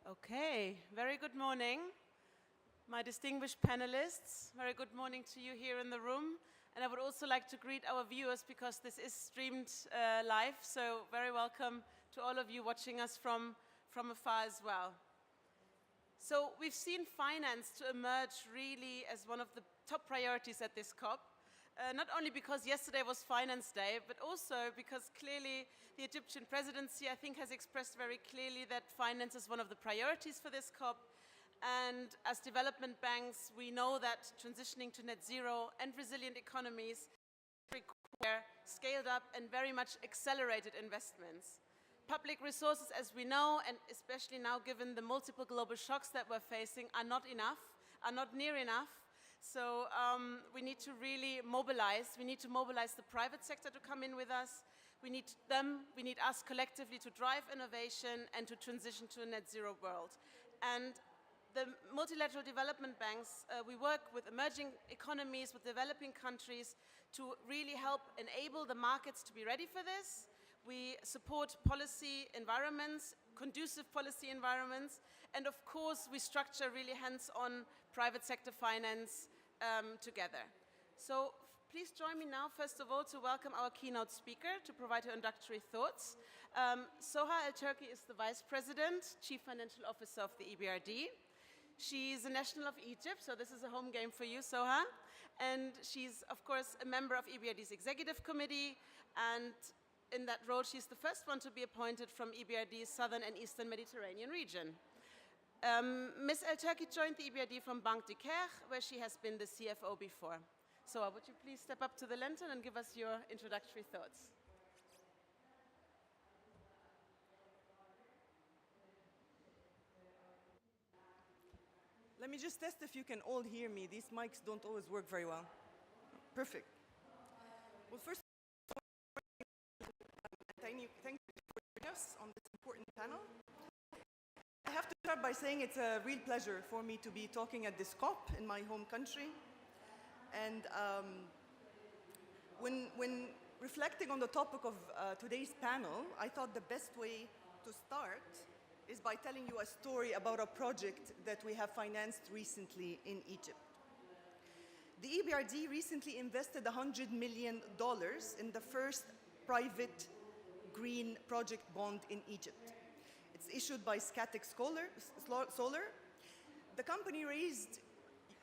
Okay, very good morning, my distinguished panelists. Very good morning to you here in the room. And I would also like to greet our viewers because this is streamed live, so very welcome to all of you watching us from afar as well. So we've seen finance to emerge really as one of the top priorities at this COP. Not only because yesterday was Finance Day, but also because clearly the Egyptian presidency, I think, has expressed very clearly that finance is one of the priorities for this COP. And as development banks, we know that transitioning to net zero and resilient economies require scaled up and very much accelerated investments. Public resources, as we know, and especially now given the multiple global shocks that we're facing, are not enough, are not near enough. So we need to really mobilize. We need to mobilize the private sector to come in with us. We need them, we need us collectively to drive innovation and to transition to a net zero world. And the multilateral development banks, we work with emerging economies, with developing countries to really help enable the markets to be ready for this. We support policy environments, conducive policy environments, and of course we structure really hands-on private sector finance together. So please join me now, first of all, to welcome our keynote speaker to provide her introductory thoughts. Soha El-Turky is the Vice President, Chief Financial Officer of the EBRD. She's a national of Egypt, so this is a home game for you, Soha. And she's, of course, a member of EBRD's Executive Committee, and in that role, she's the first one to be appointed from EBRD's Southern and Eastern Mediterranean region. Ms. El-Turky joined the EBRD from Banque du Caire, where she has been the CFO before. So would you please step up to the lantern and give us your introductory thoughts? Let me just test if you can all hear me. These mics don't always work very well. Perfect. Well, first, thank you for joining us on this important panel. I have to start by saying it's a real pleasure for me to be talking at this COP in my home country. And when reflecting on the topic of today's panel, I thought the best way to start is by telling you a story about a project that we have financed recently in Egypt. The EBRD recently invested $100 million in the first private green project bond in Egypt. It's issued by Scatec Solar. The company raised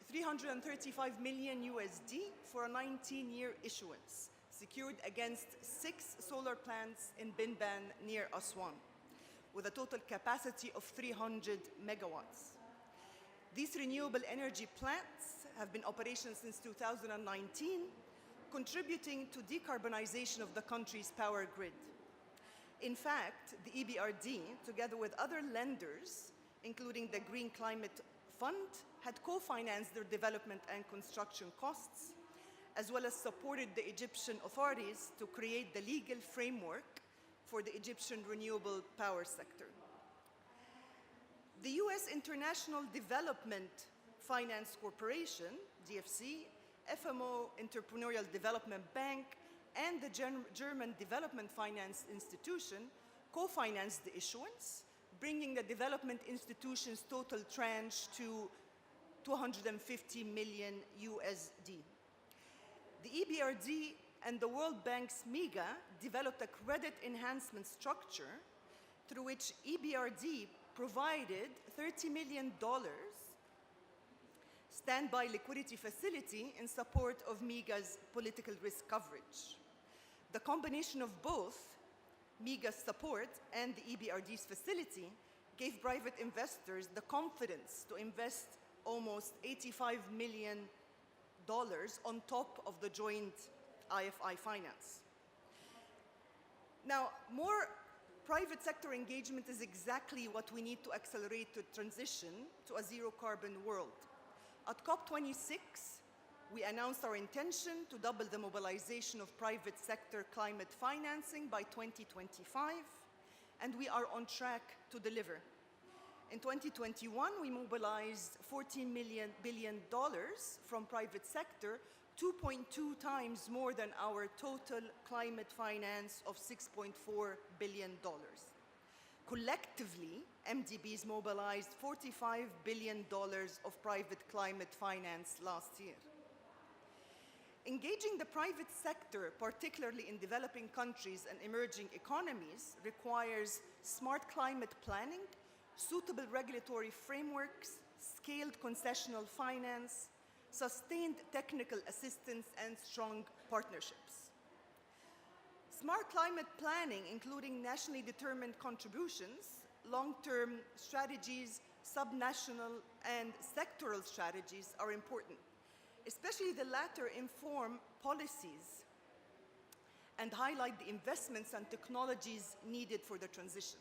335 million USD for a 19-year issuance, secured against 6 solar plants in Binban near Aswan, with a total capacity of 300 megawatts. These renewable energy plants have been operational since 2019, contributing to decarbonization of the country's power grid. In fact, the EBRD, together with other lenders, including the Green Climate Fund, had co-financed their development and construction costs, as well as supported the Egyptian authorities to create the legal framework for the Egyptian renewable power sector. The US International Development Finance Corporation, DFC, FMO Entrepreneurial Development Bank, and the German Development Finance Institution co-financed the issuance, bringing the development institution's total tranche to 250 million USD. The EBRD and the World Bank's MIGA developed a credit enhancement structure through which EBRD provided $30 million standby liquidity facility in support of MIGA's political risk coverage. The combination of both MIGA's support and the EBRD's facility gave private investors the confidence to invest almost $85 million on top of the joint IFI finance. Now, more private sector engagement is exactly what we need to accelerate the transition to a zero carbon world. At COP26, we announced our intention to double the mobilization of private sector climate financing by 2025, and we are on track to deliver. In 2021, we mobilized $14 billion from private sector, 2.2 times more than our total climate finance of $6.4 billion. Collectively, MDBs mobilized $45 billion of private climate finance last year. Engaging the private sector, particularly in developing countries and emerging economies, requires smart climate planning, suitable regulatory frameworks, scaled concessional finance, sustained technical assistance, and strong partnerships. Smart climate planning, including nationally determined contributions, long-term strategies, subnational and sectoral strategies are important. Especially the latter inform policies and highlight the investments and technologies needed for the transition.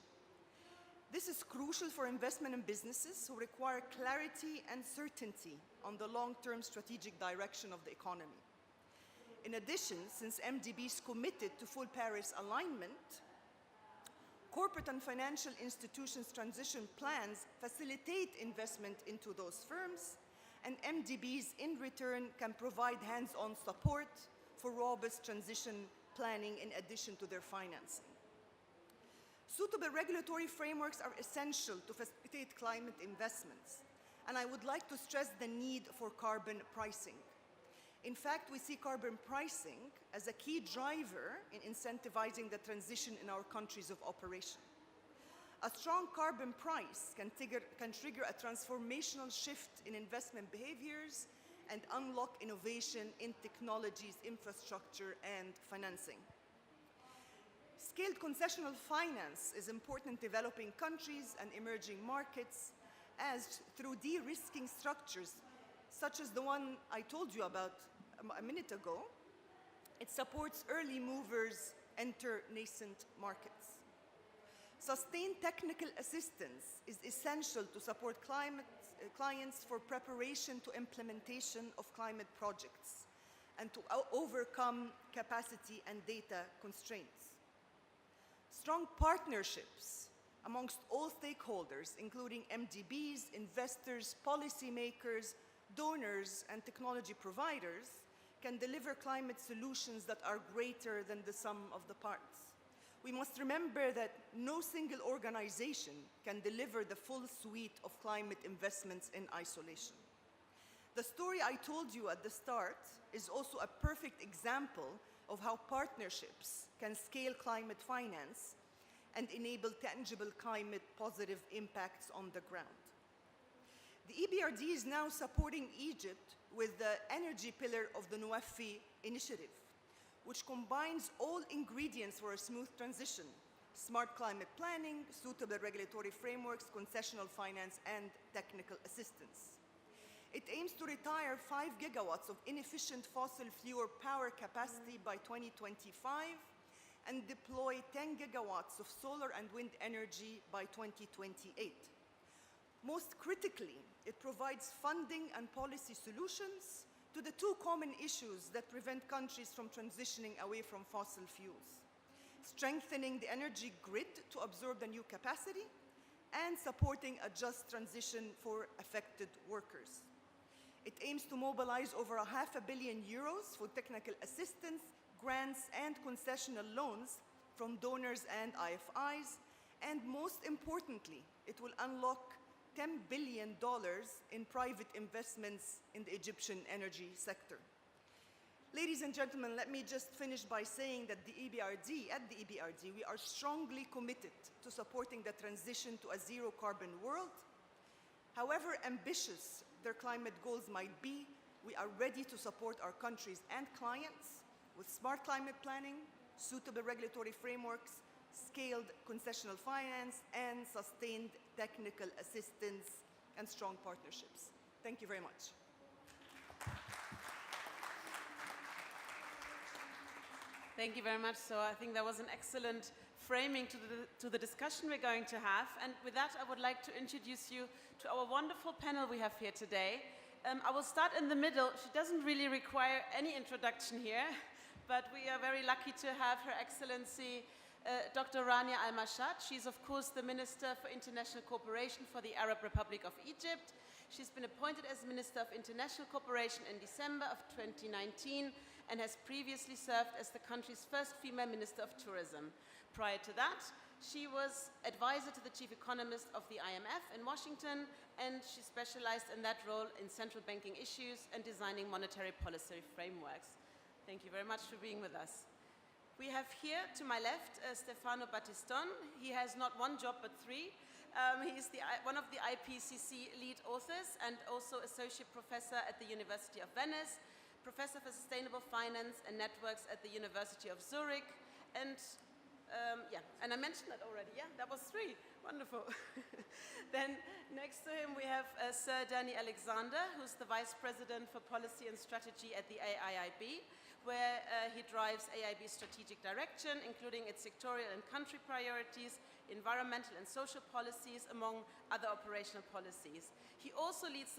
This is crucial for investment in businesses who require clarity and certainty on the long-term strategic direction of the economy. In addition, since MDBs committed to full Paris alignment, corporate and financial institutions' transition plans facilitate investment into those firms, and MDBs in return can provide hands-on support for robust transition planning in addition to their financing. Suitable regulatory frameworks are essential to facilitate climate investments, and I would like to stress the need for carbon pricing. In fact, we see carbon pricing as a key driver in incentivizing the transition in our countries of operation. A strong carbon price can trigger a transformational shift in investment behaviors and unlock innovation in technologies, infrastructure, and financing. Scaled concessional finance is important in developing countries and emerging markets, as through de-risking structures, such as the one I told you about a minute ago, it supports early movers enter nascent markets. Sustained technical assistance is essential to support clients for preparation to implementation of climate projects and to overcome capacity and data constraints. Strong partnerships amongst all stakeholders, including MDBs, investors, policymakers, donors, and technology providers, can deliver climate solutions that are greater than the sum of the parts. We must remember that no single organization can deliver the full suite of climate investments in isolation. The story I told you at the start is also a perfect example of how partnerships can scale climate finance and enable tangible climate positive impacts on the ground. The EBRD is now supporting Egypt with the energy pillar of the NOAFI initiative, which combines all ingredients for a smooth transition: smart climate planning, suitable regulatory frameworks, concessional finance, and technical assistance. It aims to retire 5 gigawatts of inefficient fossil fuel power capacity by 2025 and deploy 10 gigawatts of solar and wind energy by 2028. Most critically, it provides funding and policy solutions to the two common issues that prevent countries from transitioning away from fossil fuels: strengthening the energy grid to absorb the new capacity and supporting a just transition for affected workers. It aims to mobilize over €500 million for technical assistance, grants, and concessional loans from donors and IFIs, and most importantly, it will unlock $10 billion in private investments in the Egyptian energy sector. Ladies and gentlemen, let me just finish by saying that at the EBRD, we are strongly committed to supporting the transition to a zero-carbon world. However ambitious their climate goals might be, we are ready to support our countries and clients with smart climate planning, suitable regulatory frameworks, scaled concessional finance, and sustained technical assistance and strong partnerships. Thank you very much. Thank you very much. So I think that was an excellent framing to the discussion we're going to have. And with that, I would like to introduce you to our wonderful panel we have here today. I will start in the middle. She doesn't really require any introduction here, but we are very lucky to have Her Excellency Dr. Rania Al-Mashat. She's, of course, the Minister for International Cooperation for the Arab Republic of Egypt. She's been appointed as Minister of International Cooperation in December of 2019, and has previously served as the country's first female Minister of Tourism. Prior to that, she was advisor to the chief economist of the IMF in Washington, and she specialized in that role in central banking issues and designing monetary policy frameworks. Thank you very much for being with us. We have here to my left Stefano Battiston. He has not one job but three. He is one of the IPCC lead authors and also associate professor at the University of Venice, professor for sustainable finance and networks at the University of Zurich, and and I mentioned that already, yeah? That was three, wonderful. Then next to him we have Sir Danny Alexander, who's the Vice President for Policy and Strategy at the AIIB, where he drives AIIB's strategic direction, including its sectorial and country priorities, environmental and social policies, among other operational policies. He also leads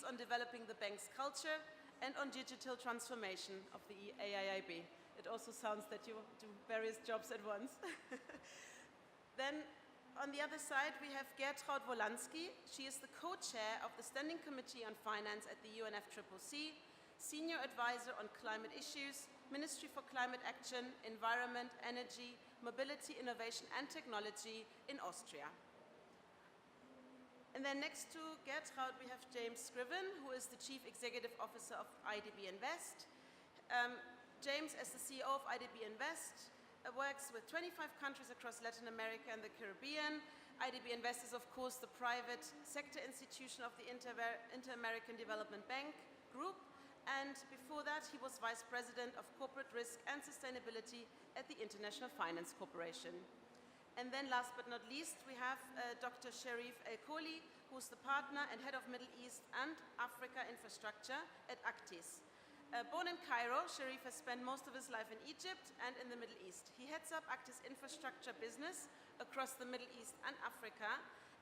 on developing the bank's culture and on digital transformation of the AIIB. It also sounds that you do various jobs at once. Then on the other side, we have Gertraud Wollansky. She is the co-chair of the Standing Committee on Finance at the UNFCCC, Senior Advisor on Climate Issues, Ministry for Climate Action, Environment, Energy, Mobility, Innovation and Technology in Austria. And then next to Gertraud, we have James Scriven, who is the Chief Executive Officer of IDB Invest. James, as the CEO of IDB Invest, works with 25 countries across Latin America and the Caribbean. IDB Invest is, of course, the private sector institution of the Inter-American Development Bank Group. And before that, he was Vice President of Corporate Risk and Sustainability at the International Finance Corporation. And then last but not least, we have Dr. Sherif Elkholy, who's the partner and head of Middle East and Africa infrastructure at Actis. Born in Cairo, Sherif has spent most of his life in Egypt and in the Middle East. He heads up Actis infrastructure business across the Middle East and Africa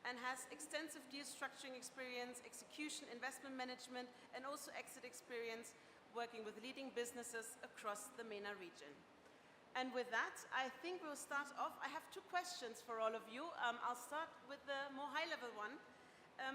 and has extensive deal structuring experience, execution, investment management, and also exit experience working with leading businesses across the MENA region. And with that, I think we'll start off. I have two questions for all of you. I'll start with the more high-level one.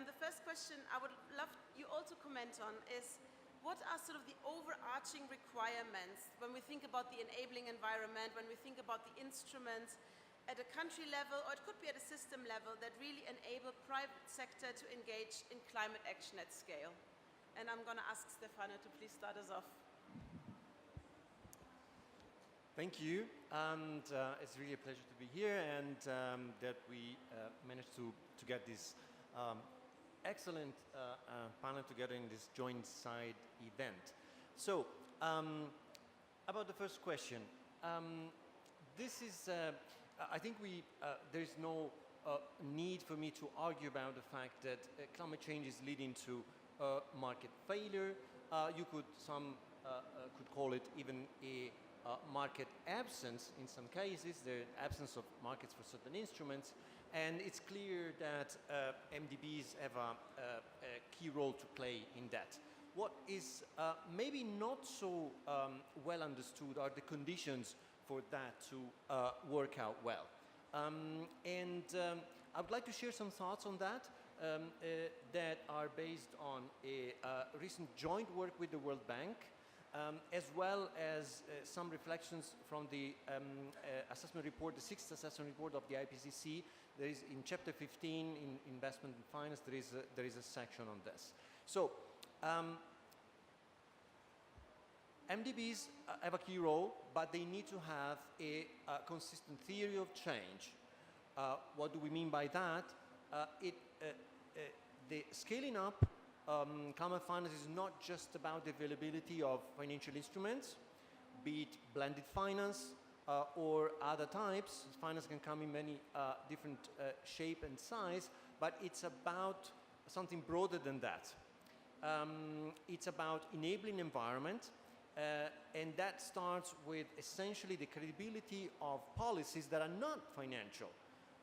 The first question I would love you all to comment on is, what are sort of the overarching requirements when we think about the enabling environment, when we think about the instruments at a country level, or it could be at a system level, that really enable private sector to engage in climate action at scale? And I'm going to ask Stefano to please start us off. Thank you, and it's really a pleasure to be here, and that we managed to get this excellent panel together in this joint side event. So, about the first question, this is, I think there is no need for me to argue about the fact that climate change is leading to market failure. Some could call it even a market absence in some cases, the absence of markets for certain instruments. And it's clear that MDBs have a key role to play in that. What is maybe not so well understood are the conditions for that to work out well. I would like to share some thoughts on that that are based on a recent joint work with the World Bank, as well as some reflections from the assessment report, the sixth assessment report of the IPCC. There is in chapter 15 in investment and finance, there is a section on this. So MDBs have a key role, but they need to have a consistent theory of change. What do we mean by that? The scaling up climate finance is not just about the availability of financial instruments, be it blended finance or other types. Finance can come in many different shape and size, but it's about something broader than that. It's about enabling environment, and that starts with essentially the credibility of policies that are not financial.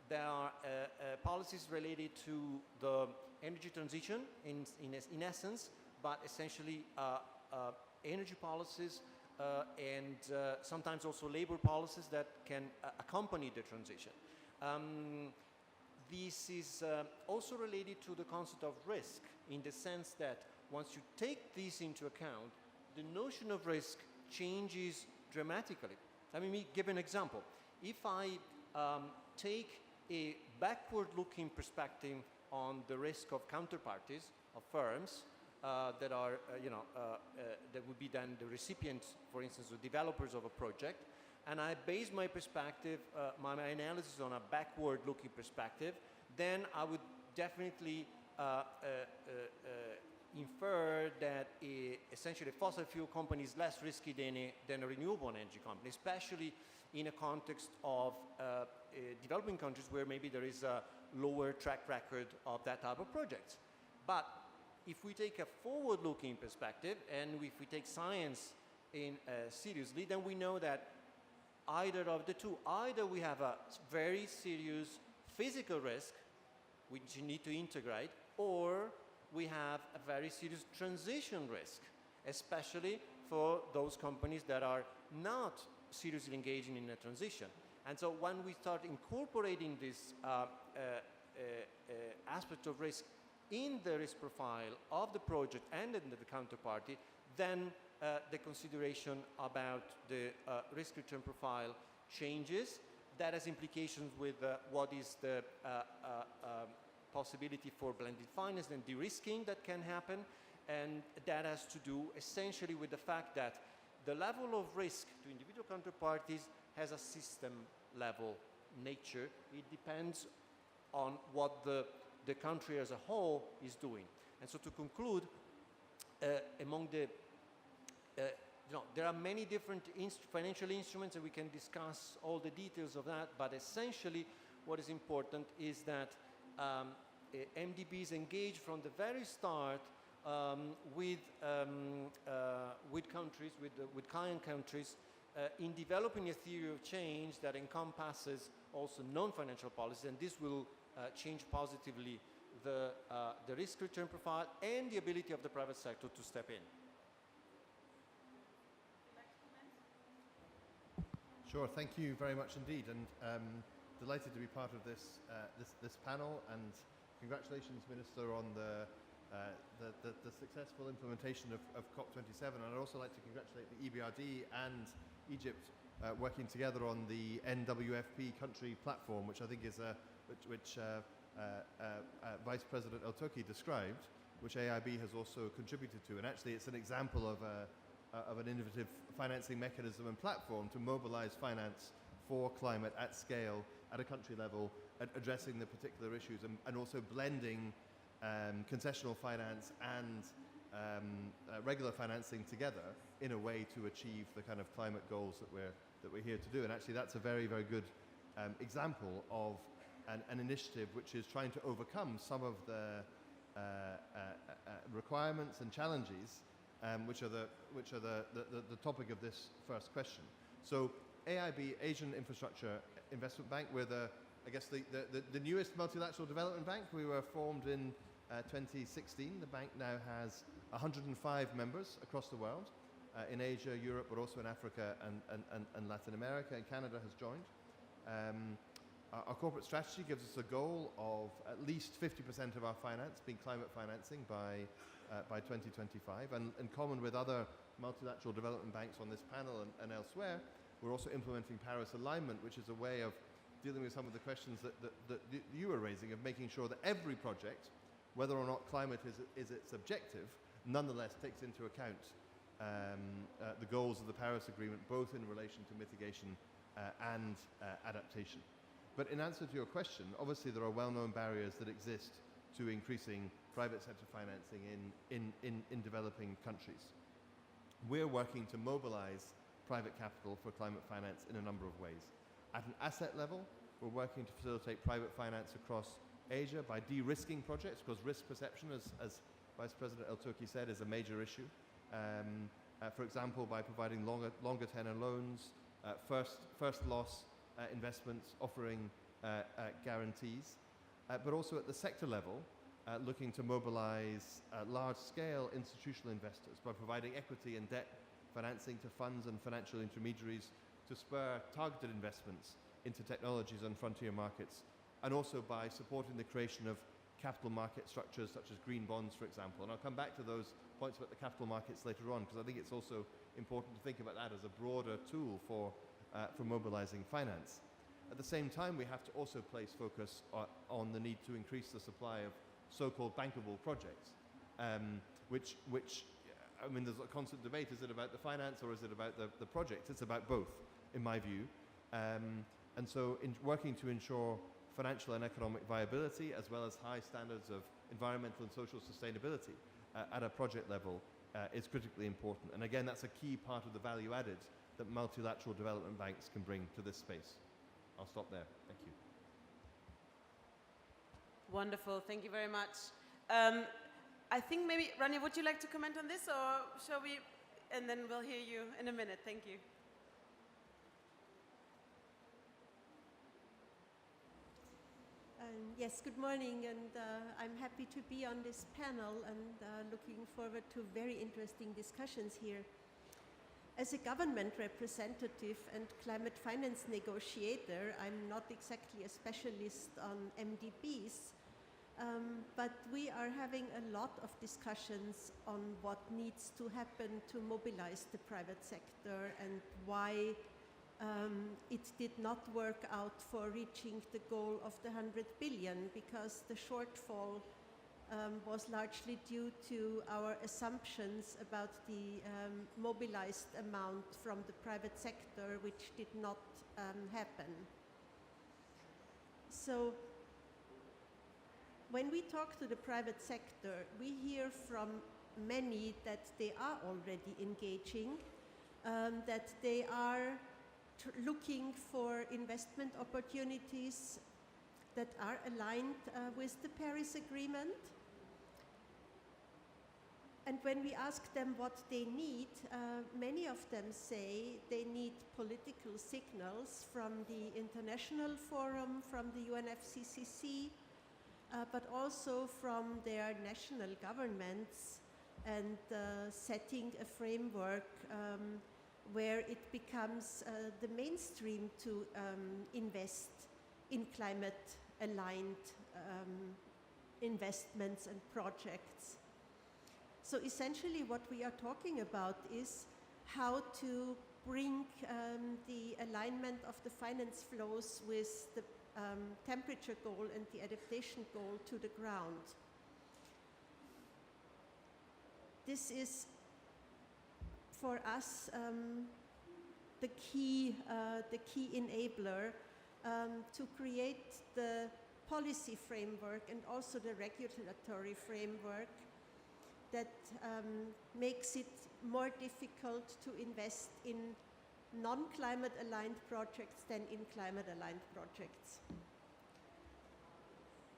There are policies related to the energy transition in essence, but essentially energy policies and sometimes also labor policies that can accompany the transition. This is also related to the concept of risk, in the sense that once you take this into account, the notion of risk changes dramatically. Let me give an example. If I take a backward-looking perspective on the risk of counterparties, of firms, that are, that would be then the recipients, for instance, the developers of a project, and I base my perspective, my analysis on a backward-looking perspective, then I would definitely infer that essentially a fossil fuel company is less risky than a renewable energy company, especially in a context of developing countries where maybe there is a lower track record of that type of projects. But if we take a forward-looking perspective, and if we take science seriously, then we know that either of the two, either we have a very serious physical risk, which you need to integrate, or we have a very serious transition risk, especially for those companies that are not seriously engaging in a transition. And so when we start incorporating this aspect of risk in the risk profile of the project and in the counterparty, then the consideration about the risk-return profile changes. That has implications with what is the possibility for blended finance and de-risking that can happen, and that has to do essentially with the fact that the level of risk to individual counterparties has a system-level nature. It depends on what the country as a whole is doing. And so to conclude, among the, there are many different financial instruments, and we can discuss all the details of that, but essentially what is important is that MDBs engage from the very start with countries, with client countries, in developing a theory of change that encompasses also non-financial policies, and this will change positively the risk-return profile and the ability of the private sector to step in. Sure, thank you very much indeed, and delighted to be part of this panel, and congratulations, Minister, on the successful implementation of COP27. And I'd also like to congratulate the EBRD and Egypt working together on the NWFP country platform, which I think is which Vice President El-Turky described, which AIIB has also contributed to. And actually, it's an example of an innovative financing mechanism and platform to mobilize finance for climate at scale, at a country level, addressing the particular issues, and also blending concessional finance and regular financing together in a way to achieve the kind of climate goals that we're here to do. And actually, that's a very, very good example of an initiative which is trying to overcome some of the requirements and challenges which are the topic of this first question. So AIIB, Asian Infrastructure Investment Bank, we're I guess the newest multilateral development bank. We were formed in 2016. The bank now has 105 members across the world, in Asia, Europe, but also in Africa and Latin America, and Canada has joined. Our corporate strategy gives us a goal of at least 50% of our finance being climate financing by 2025. And in common with other multilateral development banks on this panel and elsewhere, we're also implementing Paris alignment, which is a way of dealing with some of the questions that you were raising, of making sure that every project, whether or not climate is its objective, nonetheless takes into account the goals of the Paris Agreement, both in relation to mitigation and adaptation. But in answer to your question, obviously there are well-known barriers that exist to increasing private sector financing in developing countries. We're working to mobilize private capital for climate finance in a number of ways. At an asset level, we're working to facilitate private finance across Asia by de-risking projects, because risk perception, as Vice President El-Turky said, is a major issue. For example, by providing longer tenor loans, first loss investments, offering guarantees, but also at the sector level, looking to mobilize large-scale institutional investors by providing equity and debt financing to funds and financial intermediaries to spur targeted investments into technologies and frontier markets, and also by supporting the creation of capital market structures such as green bonds, for example. And I'll come back to those points about the capital markets later on, because I think it's also important to think about that as a broader tool for mobilizing finance. At the same time, we have to also place focus on the need to increase the supply of so-called bankable projects, which I mean, there's a constant debate, is it about the finance or is it about the projects? It's about both, in my view. And so working to ensure financial and economic viability, as well as high standards of environmental and social sustainability at a project level is critically important. And again, that's a key part of the value added that multilateral development banks can bring to this space. I'll stop there. Thank you. Wonderful. Thank you very much. I think maybe, Rania, would you like to comment on this, or shall we? And then we'll hear you in a minute. Thank you. Yes, good morning, and I'm happy to be on this panel and looking forward to very interesting discussions here. As a government representative and climate finance negotiator, I'm not exactly a specialist on MDBs, but we are having a lot of discussions on what needs to happen to mobilize the private sector and why it did not work out for reaching the goal of the 100 billion, because the shortfall was largely due to our assumptions about the mobilized amount from the private sector, which did not happen. So when we talk to the private sector, we hear from many that they are already engaging, that they are looking for investment opportunities that are aligned with the Paris Agreement. And when we ask them what they need, many of them say they need political signals from the International Forum, from the UNFCCC, but also from their national governments, and setting a framework where it becomes the mainstream to invest in climate-aligned investments and projects. So essentially what we are talking about is how to bring the alignment of the finance flows with the temperature goal and the adaptation goal to the ground. This is, for us, the key enabler to create the policy framework and also the regulatory framework that makes it more difficult to invest in non-climate aligned projects than in climate aligned projects.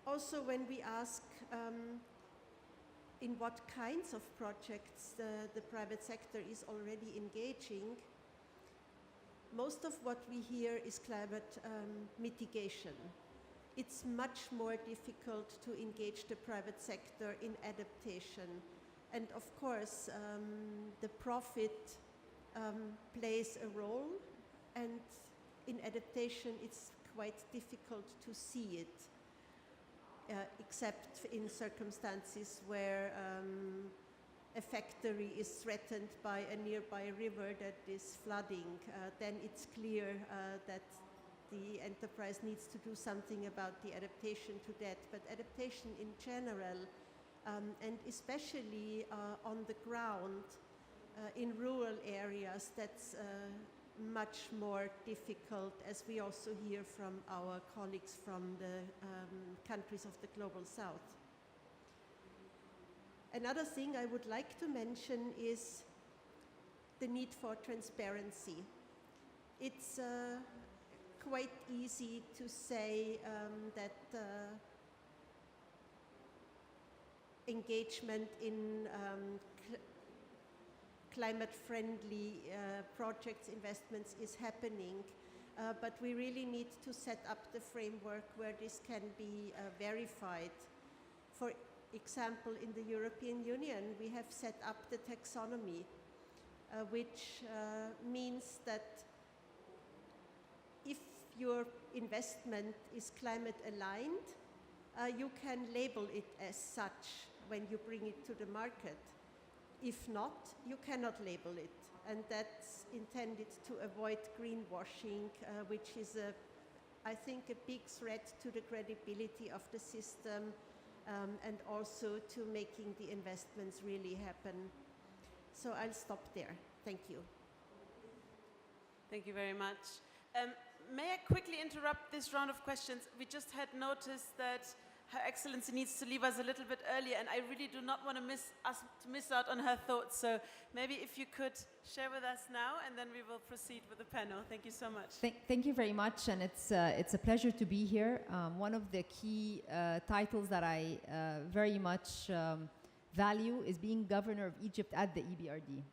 Also, when we ask in what kinds of projects the private sector is already engaging, most of what we hear is climate mitigation. It's much more difficult to engage the private sector in adaptation. And of course, the profit plays a role, and in adaptation it's quite difficult to see it, except in circumstances where a factory is threatened by a nearby river that is flooding. Then it's clear that the enterprise needs to do something about the adaptation to that. But adaptation in general, and especially on the ground, in rural areas, that's much more difficult, as we also hear from our colleagues from the countries of the Global South. Another thing I would like to mention is the need for transparency. It's quite easy to say that engagement in climate-friendly projects, investments is happening, but we really need to set up the framework where this can be verified. For example, in the European Union, we have set up the taxonomy, which means that if your investment is climate-aligned, you can label it as such when you bring it to the market. If not, you cannot label it. And that's intended to avoid greenwashing, which is, I think, a big threat to the credibility of the system and also to making the investments really happen. So I'll stop there. Thank you. Thank you very much. May I quickly interrupt this round of questions? We just had noticed that Her Excellency needs to leave us a little bit earlier, and I really do not want to miss out on her thoughts. So maybe if you could share with us now, and then we will proceed with the panel. Thank you so much. Thank you very much, and it's a pleasure to be here. One of the key titles that I very much value is being Governor of Egypt at the EBRD.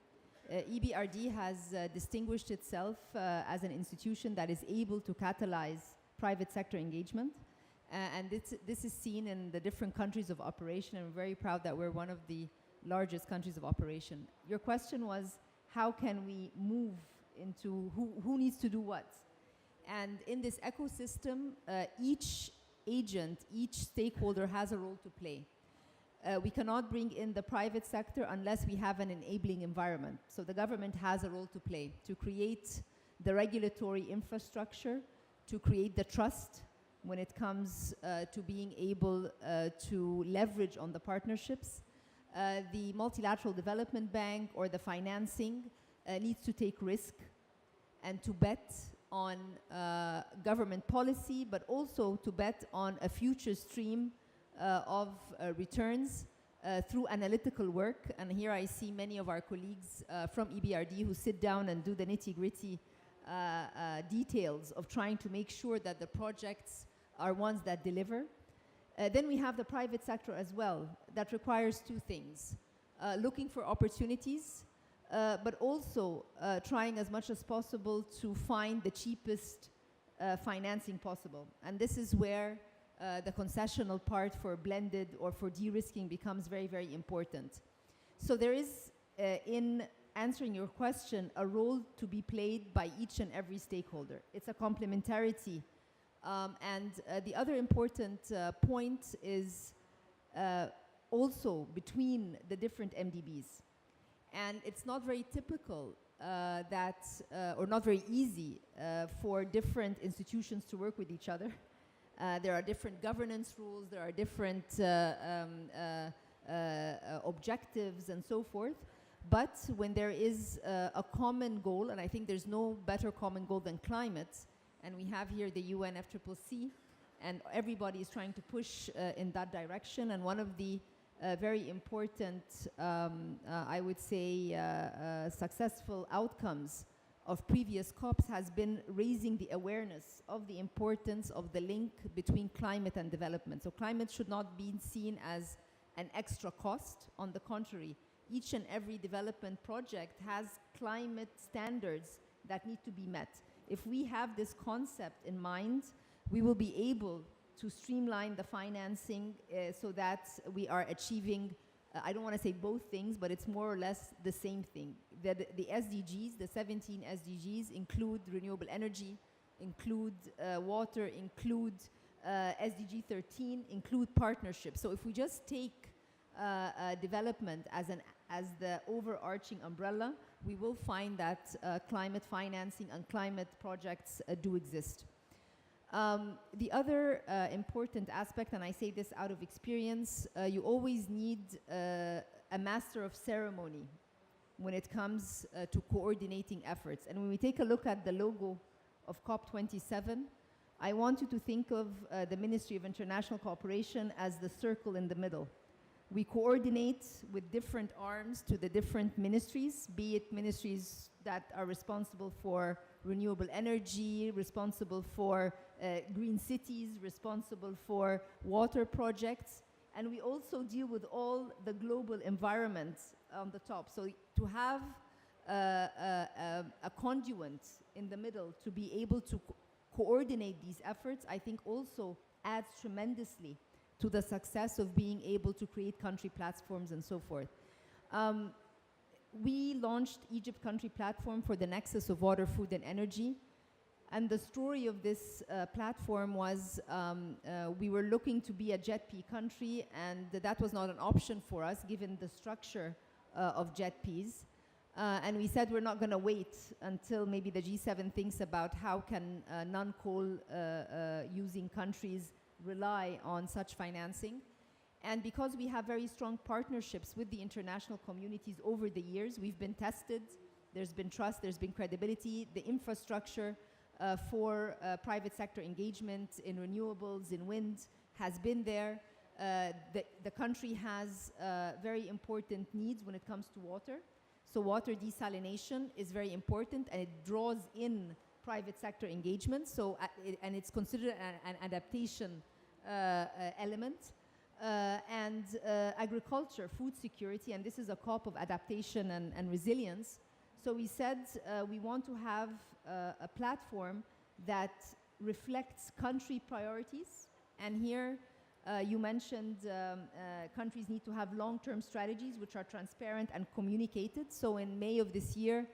EBRD has distinguished itself as an institution that is able to catalyze private sector engagement. And this is seen in the different countries of operation, and we're very proud that we're one of the largest countries of operation. Your question was, how can we move into who needs to do what? And in this ecosystem, each agent, each stakeholder has a role to play. We cannot bring in the private sector unless we have an enabling environment. So the government has a role to play to create the regulatory infrastructure, to create the trust when it comes to being able to leverage on the partnerships. The Multilateral Development Bank or the financing needs to take risk and to bet on government policy, but also to bet on a future stream of returns through analytical work. And here I see many of our colleagues from EBRD who sit down and do the nitty-gritty details of trying to make sure that the projects are ones that deliver. Then we have the private sector as well. That requires two things. Looking for opportunities, but also trying as much as possible to find the cheapest financing possible. And this is where the concessional part for blended or for de-risking becomes very, very important. So there is, in answering your question, a role to be played by each and every stakeholder. It's a complementarity. And the other important point is also between the different MDBs. And it's not very typical or not very easy for different institutions to work with each other. There are different governance rules, there are different objectives and so forth. But when there is a common goal, and I think there's no better common goal than climate, and we have here the UNFCCC, and everybody is trying to push in that direction. And one of the very important, I would say, successful outcomes of previous COPs has been raising the awareness of the importance of the link between climate and development. So climate should not be seen as an extra cost. On the contrary, each and every development project has climate standards that need to be met. If we have this concept in mind, we will be able to streamline the financing so that we are achieving, I don't want to say both things, but it's more or less the same thing. The SDGs, the 17 SDGs include renewable energy, include water, include SDG 13, include partnerships. So if we just take development as the overarching umbrella, we will find that climate financing and climate projects do exist. The other important aspect, and I say this out of experience, you always need a master of ceremony when it comes to coordinating efforts. And when we take a look at the logo of COP27, I want you to think of the Ministry of International Cooperation as the circle in the middle. We coordinate with different arms to the different ministries, be it ministries that are responsible for renewable energy, responsible for green cities, responsible for water projects, and we also deal with all the global environment on the top. So to have a conduit in the middle to be able to coordinate these efforts, I think also adds tremendously to the success of being able to create country platforms and so forth. We launched Egypt Country Platform for the nexus of water, food, and energy. And the story of this platform was we were looking to be a JETP country, and that was not an option for us given the structure of jet peas. And we said we're not going to wait until maybe the G7 thinks about how can non-coal using countries rely on such financing. And because we have very strong partnerships with the international communities over the years, we've been tested, there's been trust, there's been credibility, the infrastructure for private sector engagement in renewables, in wind, has been there. The country has very important needs when it comes to water. So water desalination is very important, and it draws in private sector engagement. So, and it's considered an adaptation element. And agriculture, food security, and this is a COP of adaptation and resilience. So we said we want to have a platform that reflects country priorities. And here you mentioned countries need to have long-term strategies which are transparent and communicated. So in May of this year,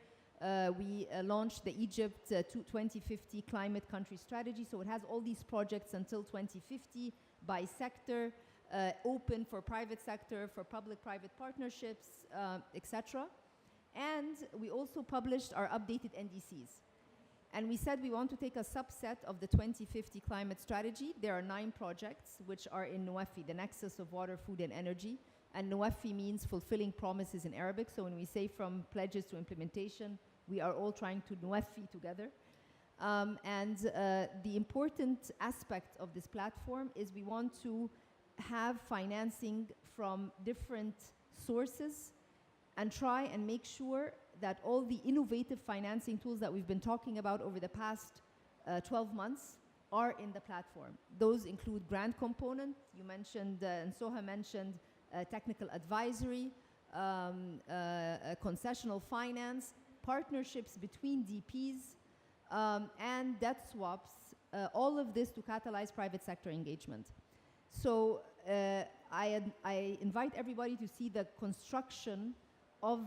we launched the Egypt 2050 climate country strategy. So it has all these projects until 2050 by sector, open for private sector, for public-private partnerships, etc. And we also published our updated NDCs. And we said we want to take a subset of the 2050 climate strategy. There are 9 projects which are in NOEFI, the nexus of water, food, and energy. And NOEFI means fulfilling promises in Arabic. So when we say from pledges to implementation, we are all trying to NOEFI together. The important aspect of this platform is we want to have financing from different sources and try and make sure that all the innovative financing tools that we've been talking about over the past 12 months are in the platform. Those include grant component, you mentioned, and Soha mentioned technical advisory, concessional finance, partnerships between DPs, and debt swaps, all of this to catalyze private sector engagement. So I invite everybody to see the construction of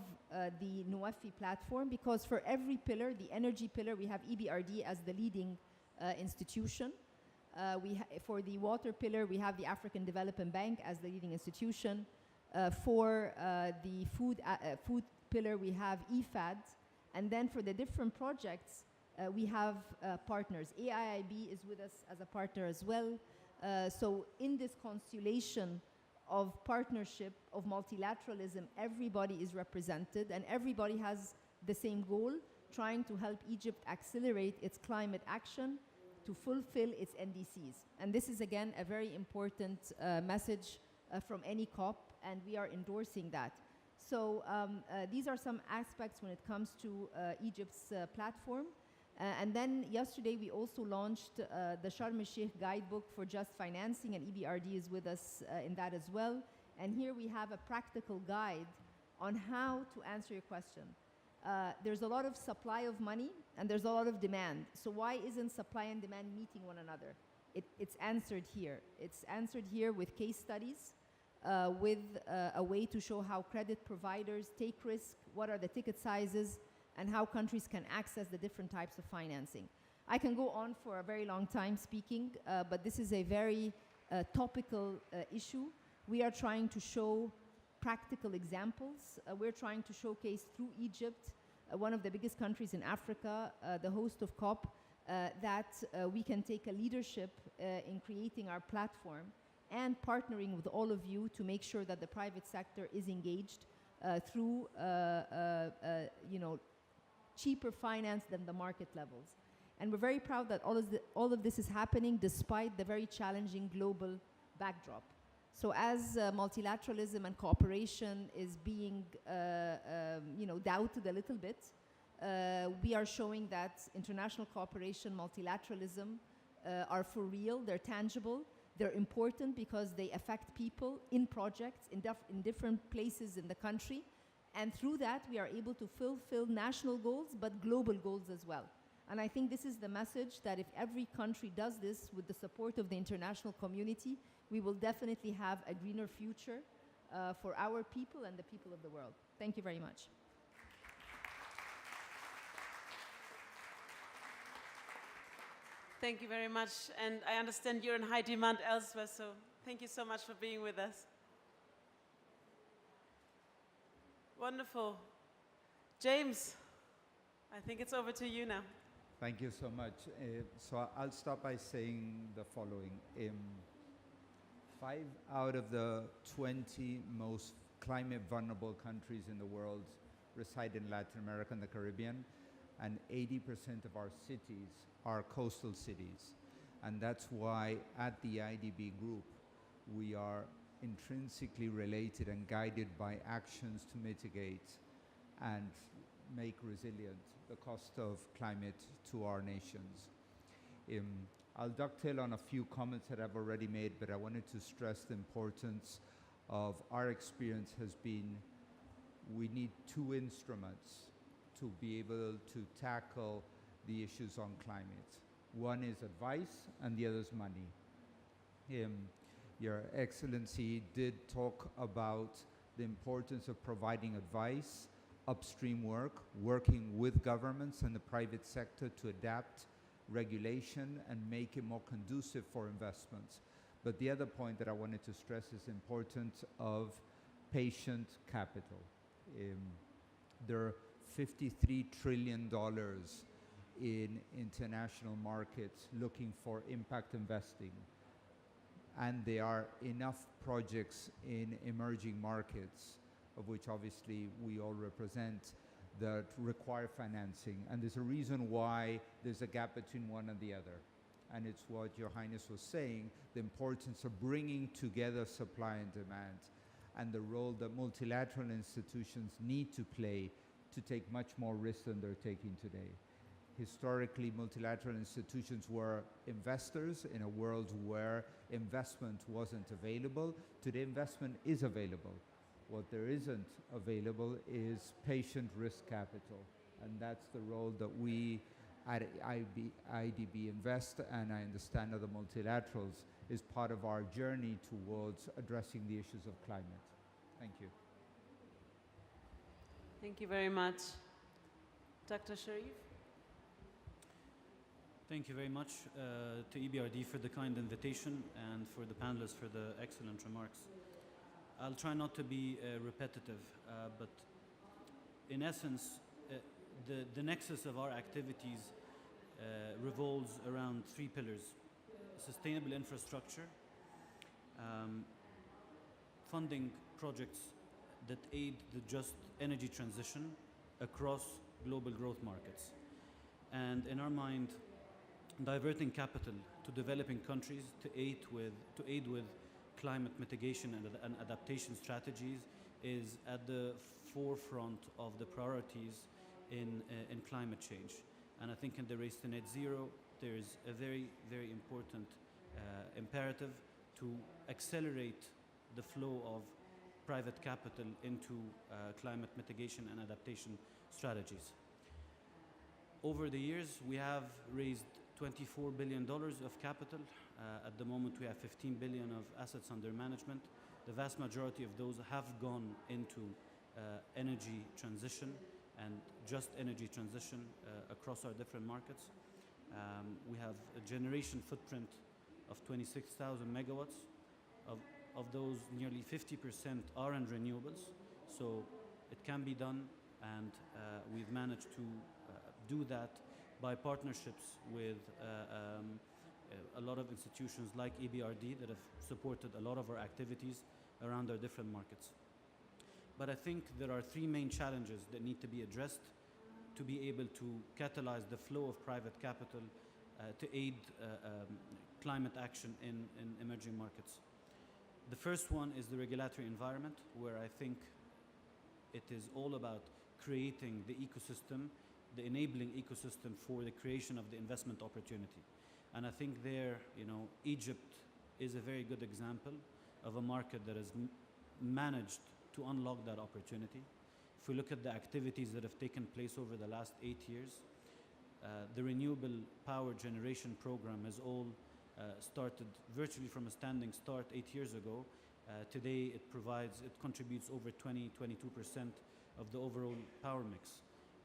the NOEFI platform, because for every pillar, the energy pillar, we have EBRD as the leading institution. For the water pillar, we have the African Development Bank as the leading institution. For the food pillar, we have IFAD. And then for the different projects, we have partners. AIIB is with us as a partner as well. So in this constellation of partnership, of multilateralism, everybody is represented and everybody has the same goal, trying to help Egypt accelerate its climate action to fulfill its NDCs. And this is again a very important message from any COP, and we are endorsing that. So these are some aspects when it comes to Egypt's platform. And then yesterday we also launched the Sharm el-Sheikh guidebook for just financing, and EBRD is with us in that as well. And here we have a practical guide on how to answer your question. There's a lot of supply of money and there's a lot of demand. So why isn't supply and demand meeting one another? It's answered here. It's answered here with case studies, with a way to show how credit providers take risk, what are the ticket sizes, and how countries can access the different types of financing. I can go on for a very long time speaking, but this is a very topical issue. We are trying to show practical examples. We're trying to showcase through Egypt, one of the biggest countries in Africa, the host of COP, that we can take a leadership in creating our platform and partnering with all of you to make sure that the private sector is engaged through cheaper finance than the market levels. And we're very proud that all of this is happening despite the very challenging global backdrop. So as multilateralism and cooperation is being doubted a little bit, we are showing that international cooperation, multilateralism are for real, they're tangible, they're important because they affect people in projects in different places in the country. And through that, we are able to fulfill national goals, but global goals as well. And I think this is the message, that if every country does this with the support of the international community, we will definitely have a greener future for our people and the people of the world. Thank you very much. Thank you very much. And I understand you're in high demand elsewhere, so thank you so much for being with us. Wonderful. James, I think it's over to you now. Thank you so much. So I'll start by saying the following. 5 out of the 20 most climate vulnerable countries in the world reside in Latin America and the Caribbean, and 80% of our cities are coastal cities. And that's why at the AIIB group, we are intrinsically related and guided by actions to mitigate and make resilient the cost of climate to our nations. I'll dovetail on a few comments that I've already made, but I wanted to stress the importance of our experience has been we need 2 instruments to be able to tackle the issues on climate. One is advice and the other is money. Your Excellency did talk about the importance of providing advice, upstream work, working with governments and the private sector to adapt regulation and make it more conducive for investments. But the other point that I wanted to stress is the importance of patient capital. There are $53 trillion in international markets looking for impact investing. And there are enough projects in emerging markets, of which obviously we all represent, that require financing. And there's a reason why there's a gap between one and the other. And it's what Your Highness was saying, the importance of bringing together supply and demand, and the role that multilateral institutions need to play to take much more risk than they're taking today. Historically, multilateral institutions were investors in a world where investment wasn't available. Today, investment is available. What there isn't available is patient risk capital. And that's the role that we at AIIB invest, and I understand other multilaterals, is part of our journey towards addressing the issues of climate. Thank you. Thank you very much. Dr. Sherif? Thank you very much to EBRD for the kind invitation and for the panelists for the excellent remarks. I'll try not to be repetitive, but in essence, the nexus of our activities revolves around 3 pillars: sustainable infrastructure, funding projects that aid the just energy transition across global growth markets, and in our mind, diverting capital to developing countries to aid with climate mitigation and adaptation strategies is at the forefront of the priorities in climate change. And I think in the race to net zero, there is a very, very important imperative to accelerate the flow of private capital into climate mitigation and adaptation strategies. Over the years, we have raised $24 billion of capital. At the moment, we have 15 billion of assets under management. The vast majority of those have gone into energy transition and just energy transition across our different markets. We have a generation footprint of 26,000 megawatts. Of those, nearly 50% are in renewables. So it can be done, and we've managed to do that by partnerships with a lot of institutions like EBRD that have supported a lot of our activities around our different markets. But I think there are 3 main challenges that need to be addressed to be able to catalyze the flow of private capital to aid climate action in emerging markets. The first one is the regulatory environment, where I think it is all about creating the ecosystem, the enabling ecosystem for the creation of the investment opportunity. And I think there, Egypt is a very good example of a market that has managed to unlock that opportunity. If we look at the activities that have taken place over the last 8 years, the renewable power generation program has all started virtually from a standing start 8 years ago. Today it contributes over 22% of the overall power mix.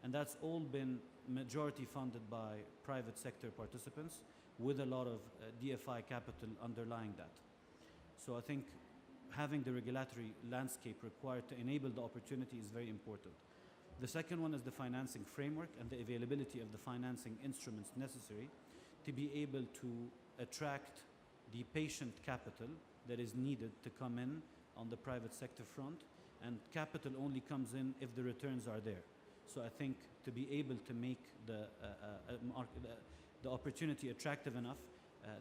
And that's all been majority funded by private sector participants with a lot of DFI capital underlying that. So I think having the regulatory landscape required to enable the opportunity is very important. The second one is the financing framework and the availability of the financing instruments necessary to be able to attract the patient capital that is needed to come in on the private sector front, and capital only comes in if the returns are there. So I think to be able to make the opportunity attractive enough,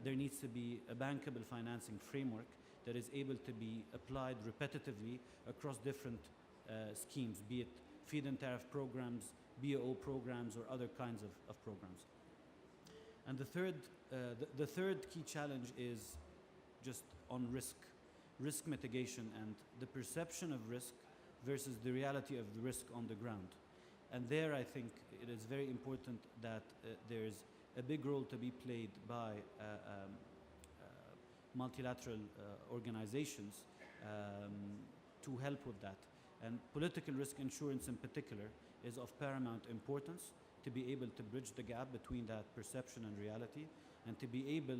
there needs to be a bankable financing framework that is able to be applied repetitively across different schemes, be it feed-in tariff programs, BOO programs, or other kinds of programs. And the third key challenge is just on risk mitigation and the perception of risk versus the reality of the risk on the ground. And there I think it is very important that there's a big role to be played by multilateral organizations to help with that. And political risk insurance in particular is of paramount importance to be able to bridge the gap between that perception and reality, and to be able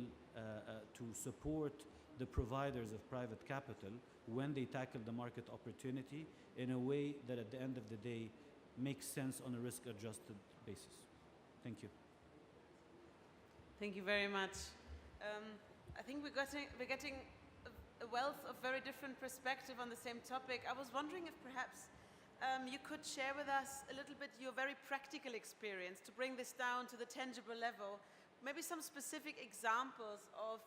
to support the providers of private capital when they tackle the market opportunity in a way that at the end of the day makes sense on a risk-adjusted basis. Thank you. Thank you very much. I think we're getting a wealth of very different perspective on the same topic. I was wondering if perhaps you could share with us a little bit your very practical experience to bring this down to the tangible level. Maybe some specific examples of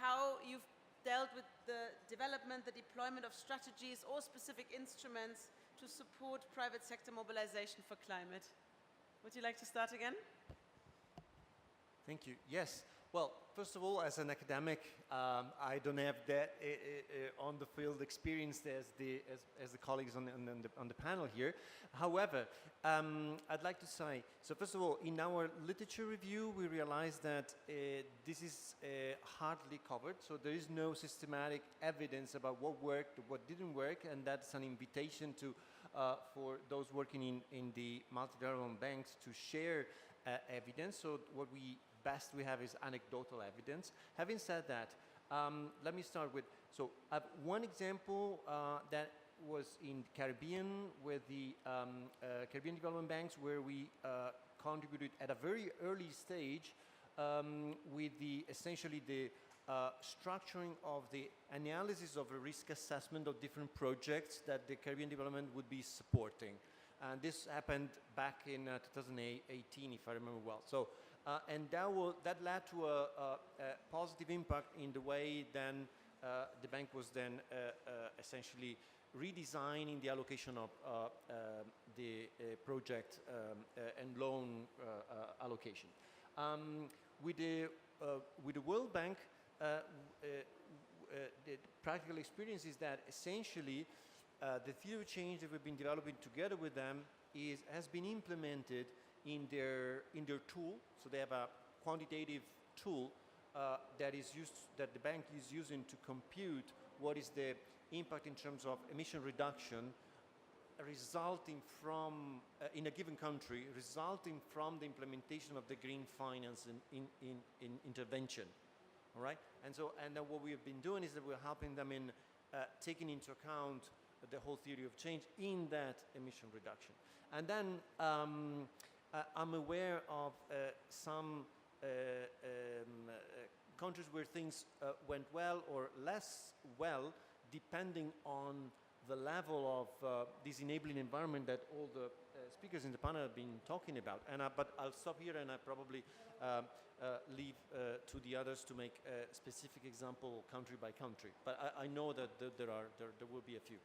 how you've dealt with the development, the deployment of strategies or specific instruments to support private sector mobilization for climate. Would you like to start again? Thank you. Yes. Well, first of all, as an academic, I don't have that on the field experience as the colleagues on the panel here. However, I'd like to say, so first of all, in our literature review, we realized that this is hardly covered. So there is no systematic evidence about what worked, what didn't work, and that's an invitation to for those working in the multilateral banks to share evidence. So what we have is anecdotal evidence. Having said that, let me start with, so I have one example that was in Caribbean with the Caribbean Development Banks, where we contributed at a very early stage with essentially the structuring of the analysis of a risk assessment of different projects that the Caribbean Development would be supporting. And this happened back in 2018, if I remember well. So, and that led to a positive impact in the way then the bank was then essentially redesigning the allocation of the project and loan allocation. With the World Bank, the practical experience is that essentially the theory of change that we've been developing together with them has been implemented in their tool. So they have a quantitative tool that the bank is using to compute what is the impact in terms of emission reduction resulting from in a given country, resulting from the implementation of the green finance in intervention. All right, and then what we have been doing is that we're helping them in taking into account the whole theory of change in that emission reduction. And then I'm aware of some countries where things went well or less well, depending on the level of this enabling environment that all the speakers in the panel have been talking about. But I'll stop here and I probably leave to the others to make a specific example country by country. But I know that there will be a few.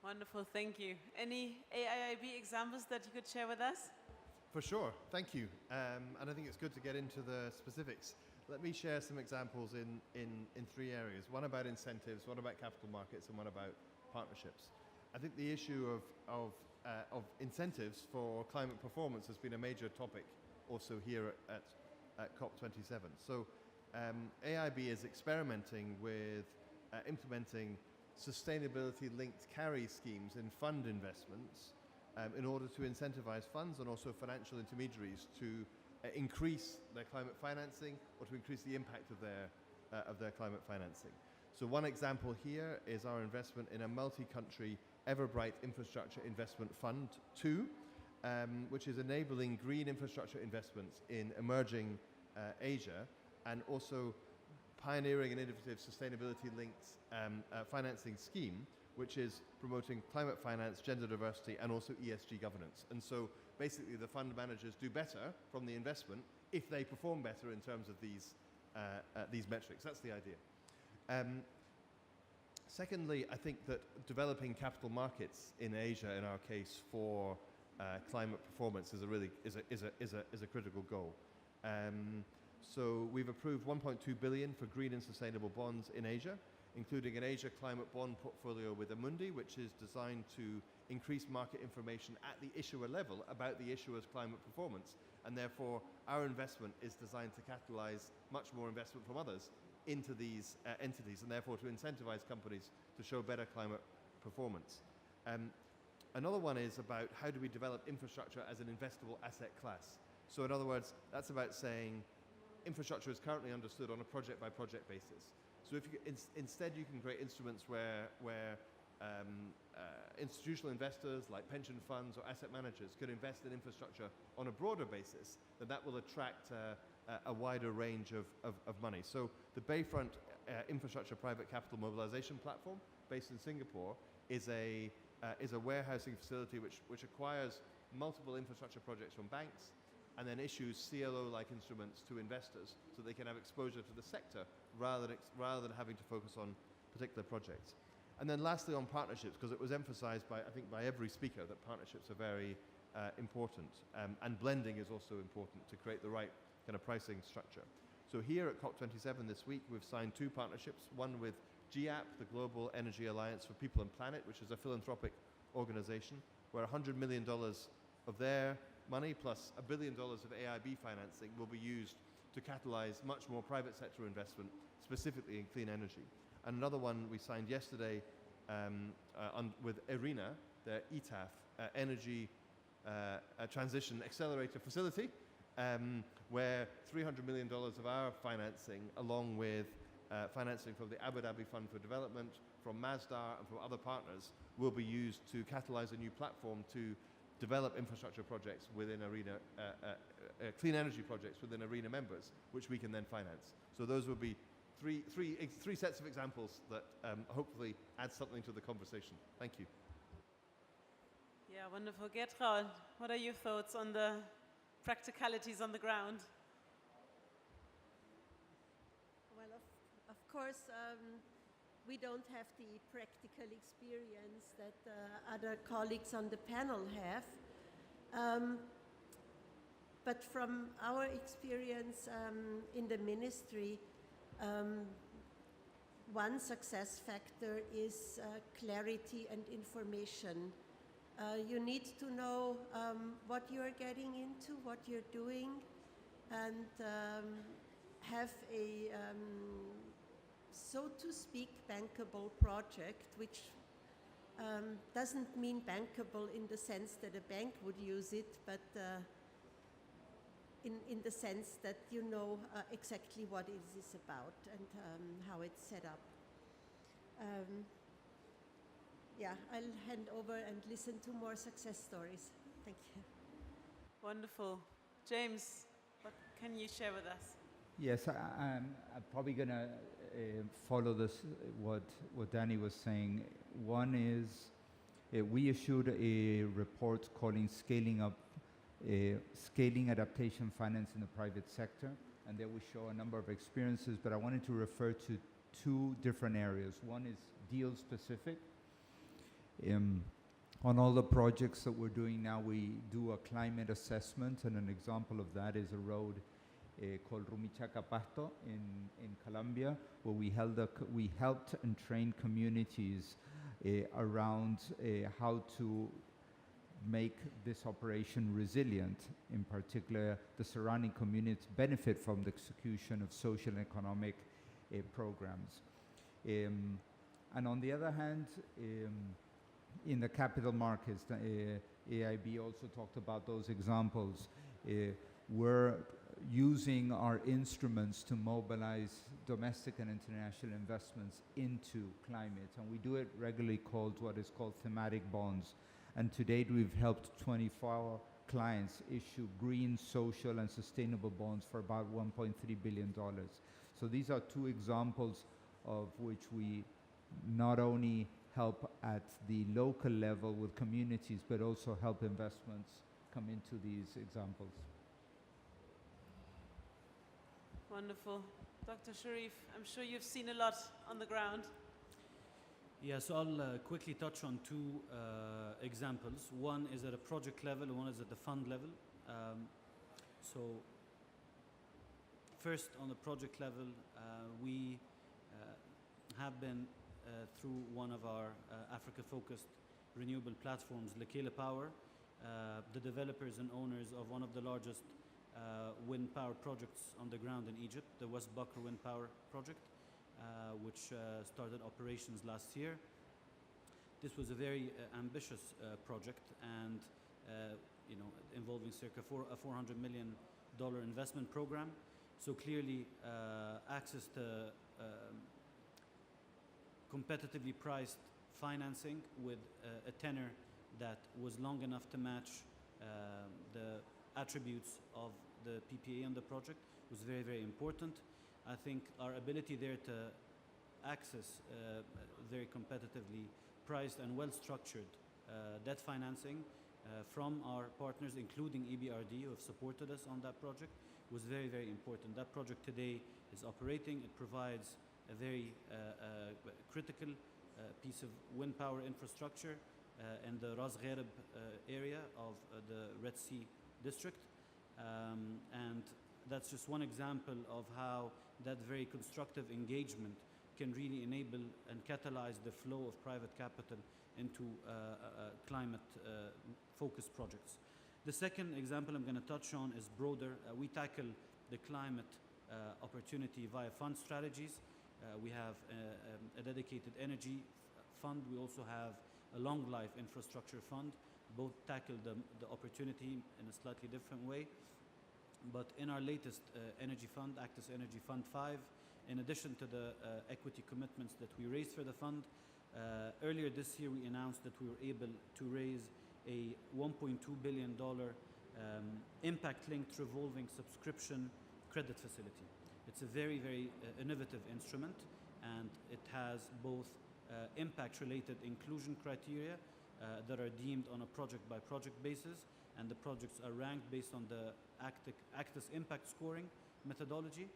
Wonderful, thank you. Any AIIB examples that you could share with us? For sure, thank you. And I think it's good to get into the specifics. Let me share some examples in three areas. One about incentives, one about capital markets, and one about partnerships. I think the issue of incentives for climate performance has been a major topic also here at COP27. So AIIB is experimenting with implementing sustainability-linked carry schemes in fund investments in order to incentivize funds and also financial intermediaries to increase their climate financing or to increase the impact of their climate financing. So one example here is our investment in a multi-country Everbright Infrastructure Investment Fund 2, which is enabling green infrastructure investments in emerging Asia, and also pioneering an innovative sustainability-linked financing scheme, which is promoting climate finance, gender diversity, and also ESG governance. And so basically the fund managers do better from the investment if they perform better in terms of these metrics. That's the idea. Secondly, I think that developing capital markets in Asia, in our case, for climate performance is a critical goal. So we've approved 1.2 billion for green and sustainable bonds in Asia, including an Asia climate bond portfolio with Amundi, which is designed to increase market information at the issuer level about the issuer's climate performance. And therefore, our investment is designed to catalyze much more investment from others into these entities, and therefore to incentivize companies to show better climate performance. Another one is about how do we develop infrastructure as an investable asset class. So in other words, that's about saying infrastructure is currently understood on a project-by-project basis. So if you, instead you can create instruments where institutional investors like pension funds or asset managers could invest in infrastructure on a broader basis, then that will attract a wider range of money. So the Bayfront Infrastructure Private Capital Mobilization Platform, based in Singapore, is a warehousing facility which acquires multiple infrastructure projects from banks and then issues CLO-like instruments to investors so they can have exposure to the sector rather than having to focus on particular projects. And then lastly on partnerships, because it was emphasized by, I think, by every speaker that partnerships are very important, and blending is also important to create the right kind of pricing structure. So here at COP27 this week, we've signed 2 partnerships, one with GAP, the Global Energy Alliance for People and Planet, which is a philanthropic organization, where $100 million of their money plus $1 billion of AIIB financing will be used to catalyze much more private sector investment, specifically in clean energy. And another one we signed yesterday with IRENA, the ETAF, Energy Transition Accelerator Facility, where $300 million of our financing, along with financing from the Abu Dhabi Fund for Development, from Masdar and from other partners, will be used to catalyze a new platform to develop infrastructure projects within ARENA, clean energy projects within ARENA members, which we can then finance. So those will be three sets of examples that hopefully add something to the conversation. Thank you. Yeah, wonderful. Gertraud, what are your thoughts on the practicalities on the ground? Well, of course, we don't have the practical experience that other colleagues on the panel have. But from our experience in the ministry, one success factor is clarity and information. You need to know what you're getting into, what you're doing, and have a, so to speak, bankable project, which doesn't mean bankable in the sense that a bank would use it, but in the sense that you know exactly what it is about and how it's set up. Yeah, I'll hand over and listen to more success stories. Thank you. Wonderful. James, what can you share with us? Yes, I'm probably going to follow this, what Danny was saying. One is we issued a report calling Scaling Adaptation Finance in the Private Sector, and there we show a number of experiences, but I wanted to refer to 2 different areas. One is deal specific. On all the projects that we're doing now, we do a climate assessment, and an example of that is a road called Rumichaca-Pasto in Colombia, where we helped and trained communities around how to make this operation resilient. In particular, the surrounding communities benefit from the execution of social and economic programs. And on the other hand, in the capital markets, the AIIB also talked about those examples. We're using our instruments to mobilize domestic and international investments into climate. And we do it regularly called what is called thematic bonds. And to date, we've helped 24 clients issue green, social, and sustainable bonds for about $1.3 billion. So these are two examples of which we not only help at the local level with communities, but also help investments come into these examples. Wonderful. Dr. Sherif, I'm sure you've seen a lot on the ground. Yeah, so I'll quickly touch on two examples. One is at a project level, one is at the fund level. So first on the project level, we have been through one of our Africa-focused renewable platforms, Lekela Power, the developers and owners of one of the largest wind power projects on the ground in Egypt, the West Bakr Wind Power Project, which started operations last year. This was a very ambitious project, and involving circa a $400 million investment program. So clearly, access to competitively priced financing with a tenor that was long enough to match the attributes of the PPA on the project was very, very important. I think our ability there to access very competitively priced and well-structured debt financing from our partners, including EBRD, who have supported us on that project, was very, very important. That project today is operating. It provides a very critical piece of wind power infrastructure in the Ras Gharib area of the Red Sea district. And that's just one example of how that very constructive engagement can really enable and catalyze the flow of private capital into climate-focused projects. The second example I'm going to touch on is broader. We tackle the climate opportunity via fund strategies. We have a dedicated energy fund. We also have a long life infrastructure fund. Both tackle the opportunity in a slightly different way. But in our latest energy fund, Actis Energy Fund 5, in addition to the equity commitments that we raised for the fund, earlier this year we announced that we were able to raise a $1.2 billion impact-linked revolving subscription credit facility. It's a very, very innovative instrument, and it has both impact-related inclusion criteria that are deemed on a project-by-project basis, and the projects are ranked based on the Actis impact scoring methodology.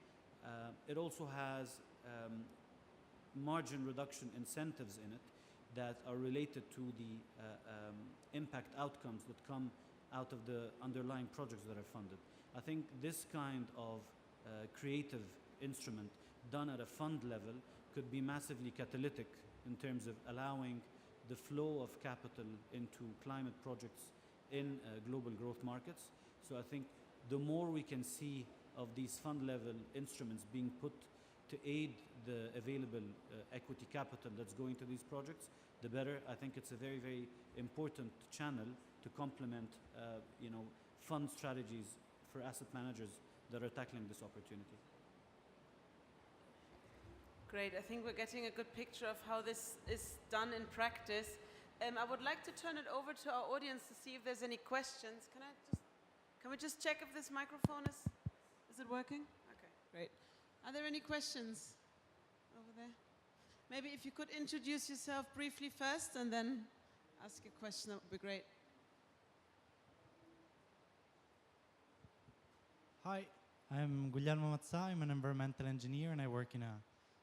It also has margin reduction incentives in it that are related to the impact outcomes that come out of the underlying projects that are funded. I think this kind of creative instrument done at a fund level could be massively catalytic in terms of allowing the flow of capital into climate projects in global growth markets. So I think the more we can see of these fund level instruments being put to aid the available equity capital that's going to these projects, the better. I think it's a very, very important channel to complement fund strategies for asset managers that are tackling this opportunity. Great. I think we're getting a good picture of how this is done in practice. I would like to turn it over to our audience to see if there's any questions. Can we just check if this microphone is it working? Okay, great. Are there any questions over there? Maybe if you could introduce yourself briefly first and then ask a question, that would be great. Hi, I'm Guglielmo Mazza. I'm an environmental engineer and I work in a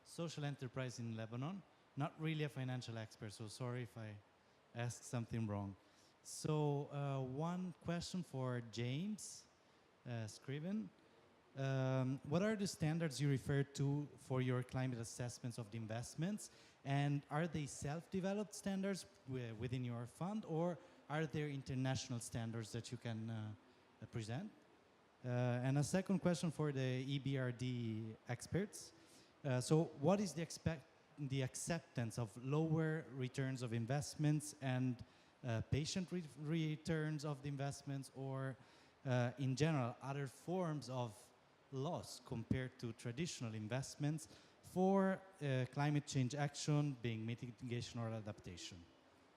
social enterprise in Lebanon. Not really a financial expert, so sorry if I ask something wrong. So one question for James Scriven. What are the standards you refer to for your climate assessments of the investments? And are they self-developed standards within your fund, or are there international standards that you can present? And a second question for the EBRD experts. So what is the acceptance of lower returns of investments and patient returns of the investments, or in general, other forms of loss compared to traditional investments for climate change action, being mitigation or adaptation.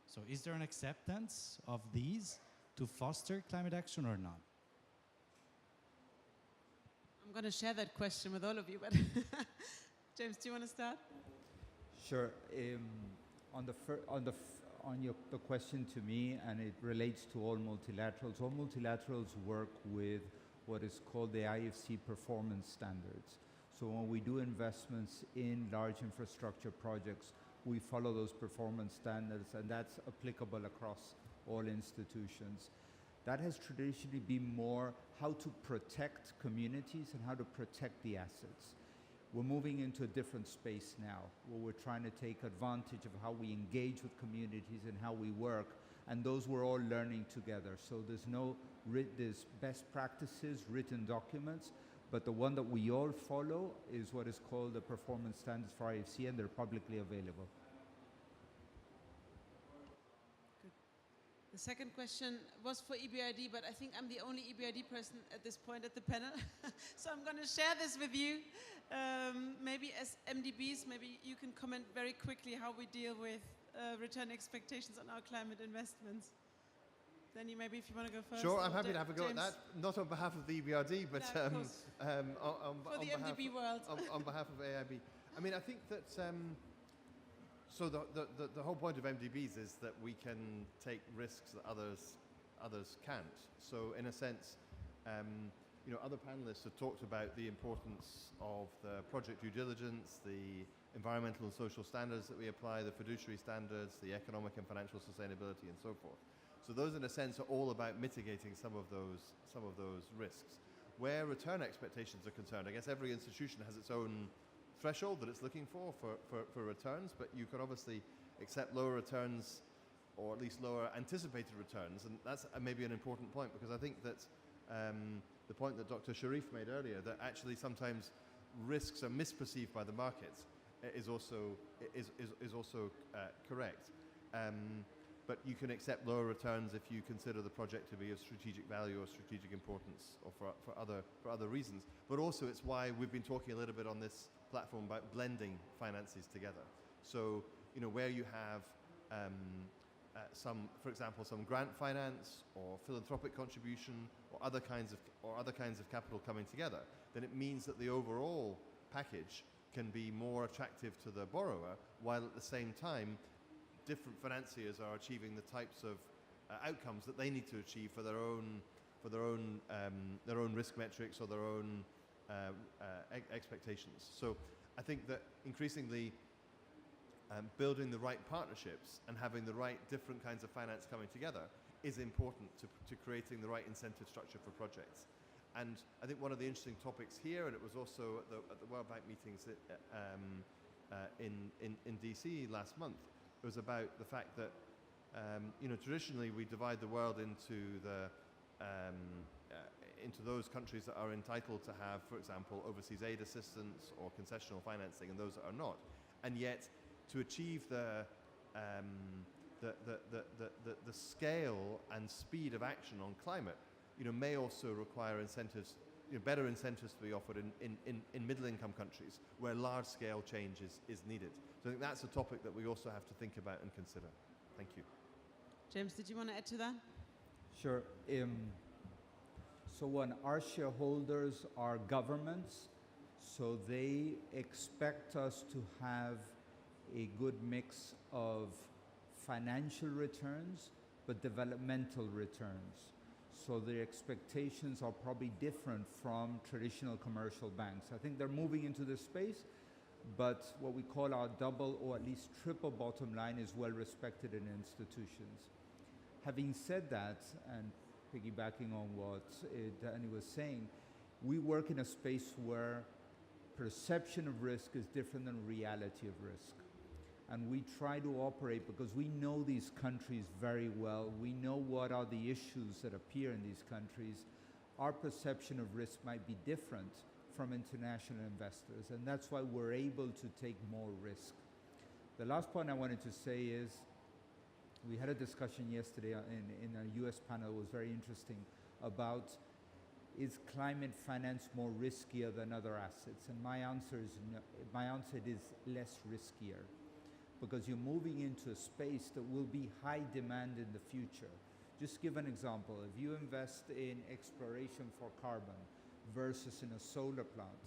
So is there an acceptance of these to foster climate action or not? I'm going to share that question with all of you, but James, do you want to start? Sure. The question to me, and it relates to all multilaterals. All multilaterals work with what is called the IFC performance standards. So when we do investments in large infrastructure projects, we follow those performance standards, and that's applicable across all institutions. That has traditionally been more how to protect communities and how to protect the assets. We're moving into a different space now, where we're trying to take advantage of how we engage with communities and how we work, and those we're all learning together. So there's best practices, written documents, but the one that we all follow is what is called the performance standards for IFC, and they're publicly available. Good. The second question was for EBRD, but I think I'm the only EBRD person at this point at the panel. So I'm going to share this with you. Maybe as MDBs, maybe you can comment very quickly how we deal with return expectations on our climate investments. Then you maybe if you want to go first. Sure, I'm happy to have a go at that. Not on behalf of the EBRD, but no, for the MDB world. on behalf of AIIB. I mean, I think that so the whole point of MDBs is that we can take risks that others can't. So in a sense, you know, other panelists have talked about the importance of the project due diligence, the environmental and social standards that we apply, the fiduciary standards, the economic and financial sustainability, and so forth. So those, in a sense, are all about mitigating some of those risks. Where return expectations are concerned, I guess every institution has its own threshold that it's looking for returns, but you can obviously accept lower returns, or at least lower anticipated returns, and that's maybe an important point, because I think that the point that Dr. Sherif made earlier, that actually sometimes risks are misperceived by the markets, is also correct. But you can accept lower returns if you consider the project to be of strategic value or strategic importance, or for other reasons. But also, it's why we've been talking a little bit on this platform about blending finances together. So, you know, where you have for example, some grant finance or philanthropic contribution or other kinds of capital coming together, then it means that the overall package can be more attractive to the borrower, while at the same time different financiers are achieving the types of outcomes that they need to achieve for their own risk metrics or their own expectations. So I think that increasingly building the right partnerships and having the right different kinds of finance coming together is important to creating the right incentive structure for projects. And I think one of the interesting topics here, and it was also at the World Bank meetings in DC last month, was about the fact that you know, traditionally we divide the world into those countries that are entitled to have, for example, overseas aid assistance or concessional financing, and those that are not. And yet, to achieve the scale and speed of action on climate, you know, may also require incentives, you know, better incentives to be offered in middle-income countries where large-scale change is needed. So I think that's a topic that we also have to think about and consider. Thank you. James, did you want to add to that? Sure. So when our shareholders are governments, so they expect us to have a good mix of financial returns, but developmental returns. So their expectations are probably different from traditional commercial banks. I think they're moving into this space, but what we call our double or at least triple bottom line is well respected in institutions. Having said that, and piggybacking on what Danny was saying, we work in a space where perception of risk is different than reality of risk. And we try to operate because we know these countries very well. We know what are the issues that appear in these countries. Our perception of risk might be different from international investors, and that's why we're able to take more risk. The last point I wanted to say is, we had a discussion yesterday in a US panel, it was very interesting, about is climate finance more riskier than other assets? And my answer is no. My answer is less riskier, because you're moving into a space that will be high demand in the future. Just give an example. If you invest in exploration for carbon versus in a solar plant,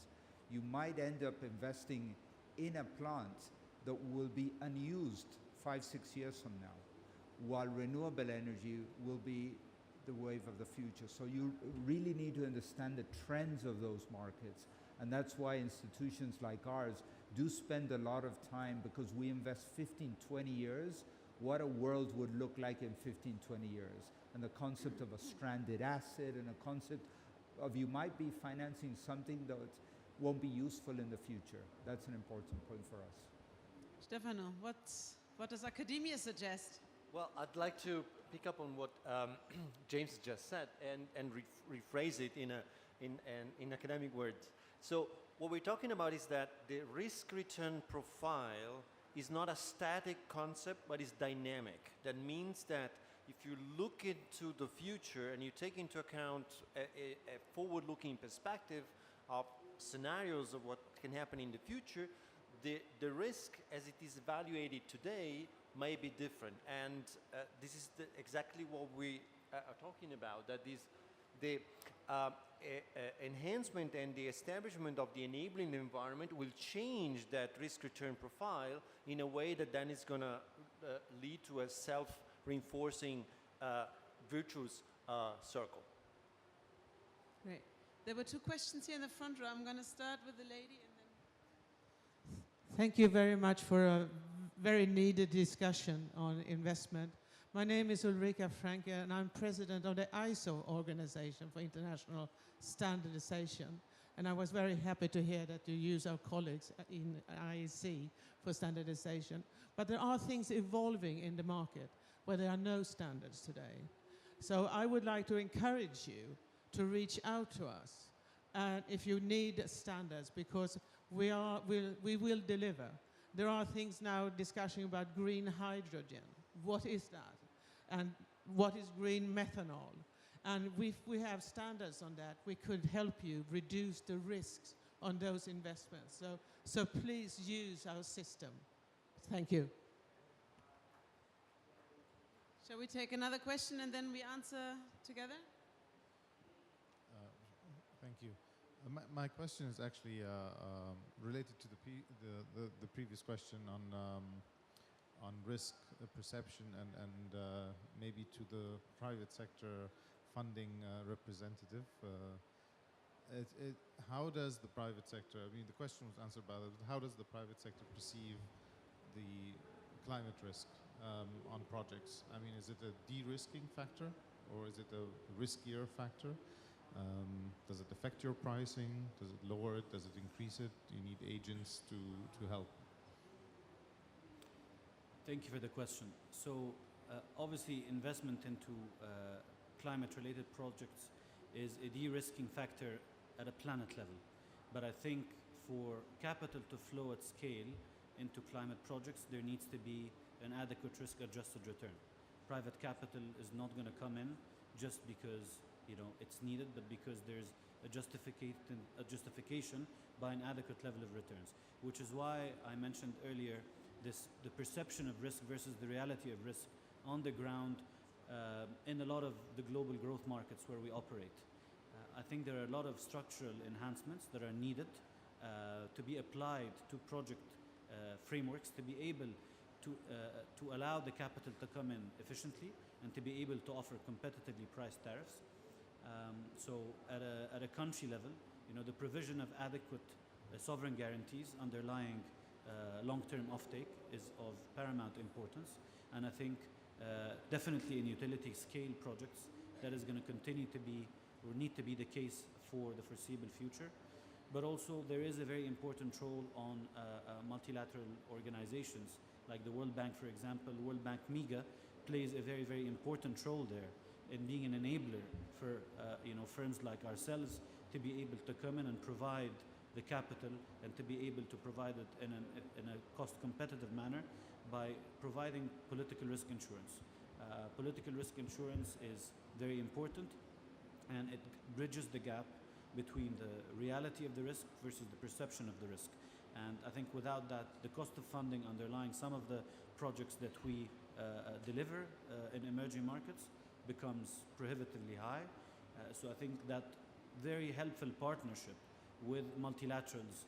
you might end up investing in a plant that will be unused 5-6 years from now, while renewable energy will be the wave of the future. So you really need to understand the trends of those markets. And that's why institutions like ours do spend a lot of time, because we invest 15, 20 years, what a world would look like in 15, 20 years. And the concept of a stranded asset, and a concept of you might be financing something that won't be useful in the future. That's an important point for us. Stefano, what does academia suggest? Well, I'd like to pick up on what James just said and rephrase it in academic words. So what we're talking about is that the risk-return profile is not a static concept, but is dynamic. That means that if you look into the future and you take into account a forward-looking perspective of scenarios of what can happen in the future, the risk as it is evaluated today may be different. And this is exactly what we are talking about, that is the enhancement and the establishment of the enabling environment will change that risk-return profile in a way that then is going to lead to a self-reinforcing virtuous circle. Great. There were two questions here in the front row. I'm going to start with the lady and then... Thank you very much for a very needed discussion on investment. My name is Ulrika Franke, and I'm president of the ISO Organization for International Standardization. And I was very happy to hear that you use our colleagues in IEC for standardization. But there are things evolving in the market where there are no standards today. So I would like to encourage you to reach out to us if you need standards, because we will deliver. There are things now discussing about green hydrogen. What is that? And what is green methanol? And if we have standards on that, we could help you reduce the risks on those investments. So please use our system. Thank you. Shall we take another question and then we answer together? Thank you. My question is actually related to the previous question on risk perception and maybe to the private sector funding representative. How does the private sector, I mean the question was answered by that, how does the private sector perceive the climate risk on projects? I mean, is it a de-risking factor or is it a riskier factor? Does it affect your pricing? Does it lower it? Does it increase it? Do you need agents to help? Thank you for the question. So obviously investment into climate-related projects is a de-risking factor at a planet level. But I think for capital to flow at scale into climate projects, there needs to be an adequate risk-adjusted return. Private capital is not going to come in just because it's needed, but because there's a justification by an adequate level of returns, which is why I mentioned earlier the perception of risk versus the reality of risk on the ground in a lot of the global growth markets where we operate. I think there are a lot of structural enhancements that are needed to be applied to project frameworks to be able to allow the capital to come in efficiently and to be able to offer competitively priced tariffs. So at a country level, the provision of adequate sovereign guarantees underlying long-term offtake is of paramount importance. And I think definitely in utility scale projects, that is going to continue to be or need to be the case for the foreseeable future. But also there is a very important role on multilateral organizations like the World Bank, for example. The World Bank MIGA plays a very, very important role there in being an enabler for firms like ourselves to be able to come in and provide the capital and to be able to provide it in a cost competitive manner by providing political risk insurance. Political risk insurance is very important and it bridges the gap between the reality of the risk versus the perception of the risk. And I think without that, the cost of funding underlying some of the projects that we deliver in emerging markets becomes prohibitively high. So I think that very helpful partnership with multilaterals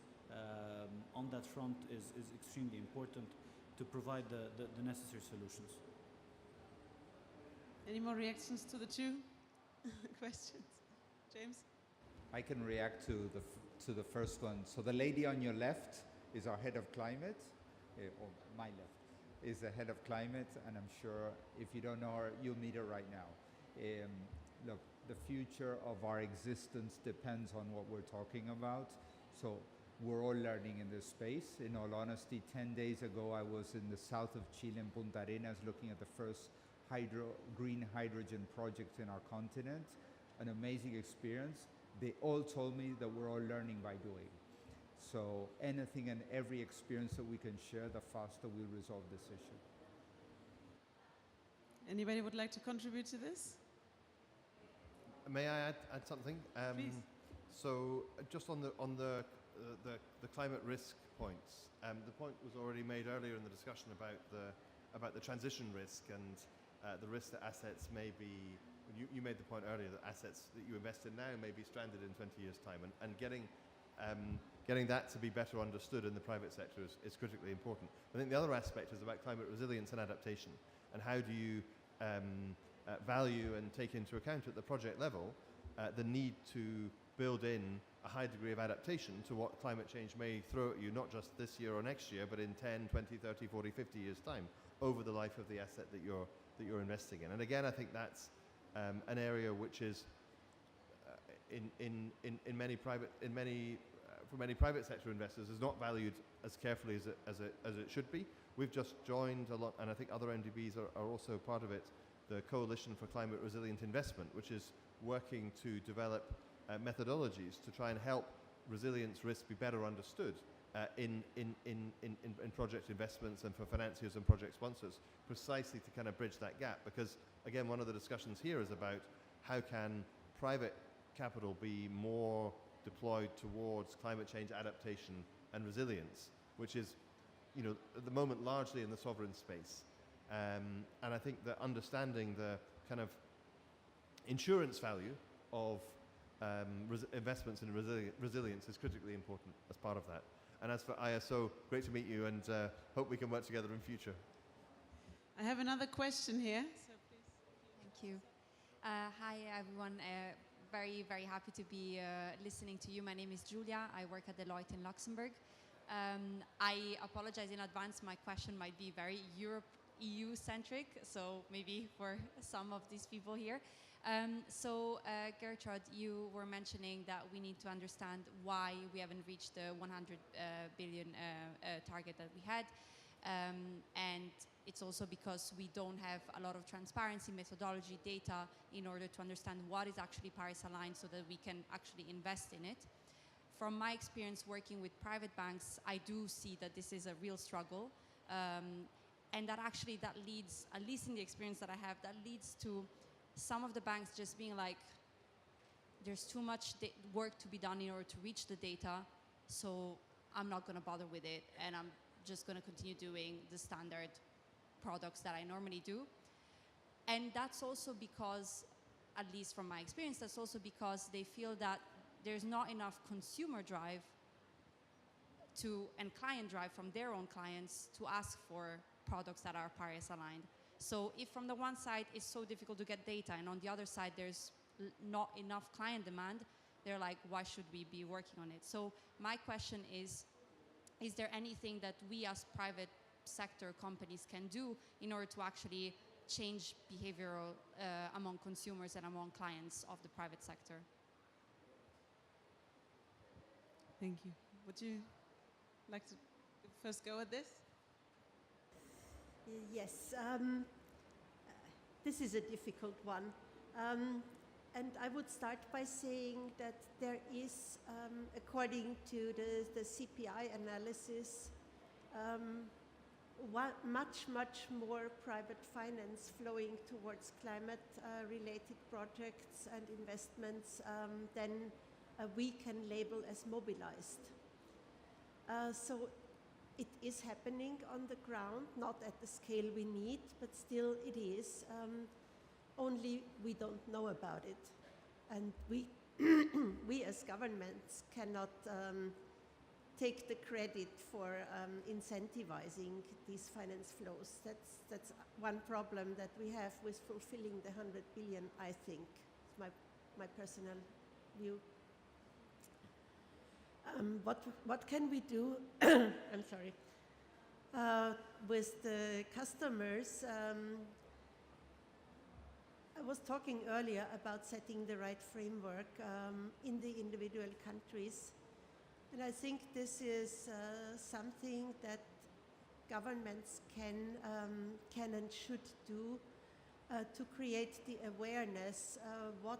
on that front is extremely important to provide the necessary solutions. Any more reactions to the two questions? James? I can react to the first one. So the lady on your left is our head of climate, or my left is the head of climate, and I'm sure if you don't know her, you'll meet her right now. Look, the future of our existence depends on what we're talking about. So we're all learning in this space. In all honesty, 10 days ago, I was in the south of Chile in Punta Arenas looking at the first green hydrogen project in our continent. An amazing experience. They all told me that we're all learning by doing. So anything and every experience that we can share, the faster we resolve this issue. Anybody would like to contribute to this? May I add something? Please. So just on the climate risk points, the point was already made earlier in the discussion about the transition risk and the risk that assets may be. You made the point earlier that assets that you invest in now may be stranded in 20 years' time, and getting that to be better understood in the private sector is critically important. I think the other aspect is about climate resilience and adaptation, and how do you value and take into account at the project level the need to build in a high degree of adaptation to what climate change may throw at you, not just this year or next year, but in 10, 20, 30, 40, 50 years' time, over the life of the asset that you're investing in. And again, I think that's an area which is for many private sector investors is not valued as carefully as it should be. We've just joined a lot, and I think other MDBs are also part of it, the Coalition for Climate Resilient Investment, which is working to develop methodologies to try and help resilience risk be better understood in project investments and for financiers and project sponsors, precisely to kind of bridge that gap. Because again, one of the discussions here is about how can private capital be more deployed towards climate change adaptation and resilience, which is, at the moment largely in the sovereign space. And I think that understanding the kind of insurance value of investments in resilience is critically important as part of that. And as for ISO, great to meet you, and hope we can work together in future. I have another question here. So please. Thank you. Hi, everyone. Very, very happy to be listening to you. My name is Julia. I work at Deloitte in Luxembourg. I apologize in advance. My question might be very EU-centric, so maybe for some of these people here. Gertraud, you were mentioning that we need to understand why we haven't reached the 100 billion target that we had. And it's also because we don't have a lot of transparency, methodology, data in order to understand what is actually Paris aligned so that we can actually invest in it. From my experience working with private banks, I do see that this is a real struggle. And that actually that leads, at least in the experience that I have, that leads to some of the banks just being like, there's too much work to be done in order to reach the data, so I'm not going to bother with it, and I'm just going to continue doing the standard products that I normally do. And that's also because, at least from my experience, that's also because they feel that there's not enough consumer drive and client drive from their own clients to ask for products that are Paris aligned. So if from the one side it's so difficult to get data, and on the other side there's not enough client demand, they're like, why should we be working on it? So my question is there anything that we as private sector companies can do in order to actually change behavioral among consumers and among clients of the private sector? Thank you. Would you like to first go at this? Yes, this is a difficult one. And I would start by saying that there is, according to the CPI analysis, much more private finance flowing towards climate-related projects and investments than we can label as mobilized. So it is happening on the ground, not at the scale we need, but still it is. Only we don't know about it. And we, we as governments cannot take the credit for incentivizing these finance flows. That's one problem that we have with fulfilling the 100 billion, I think. It's my personal view. What can we do? I'm sorry. With the customers, I was talking earlier about setting the right framework in the individual countries. And I think this is something that governments can and should do to create the awareness what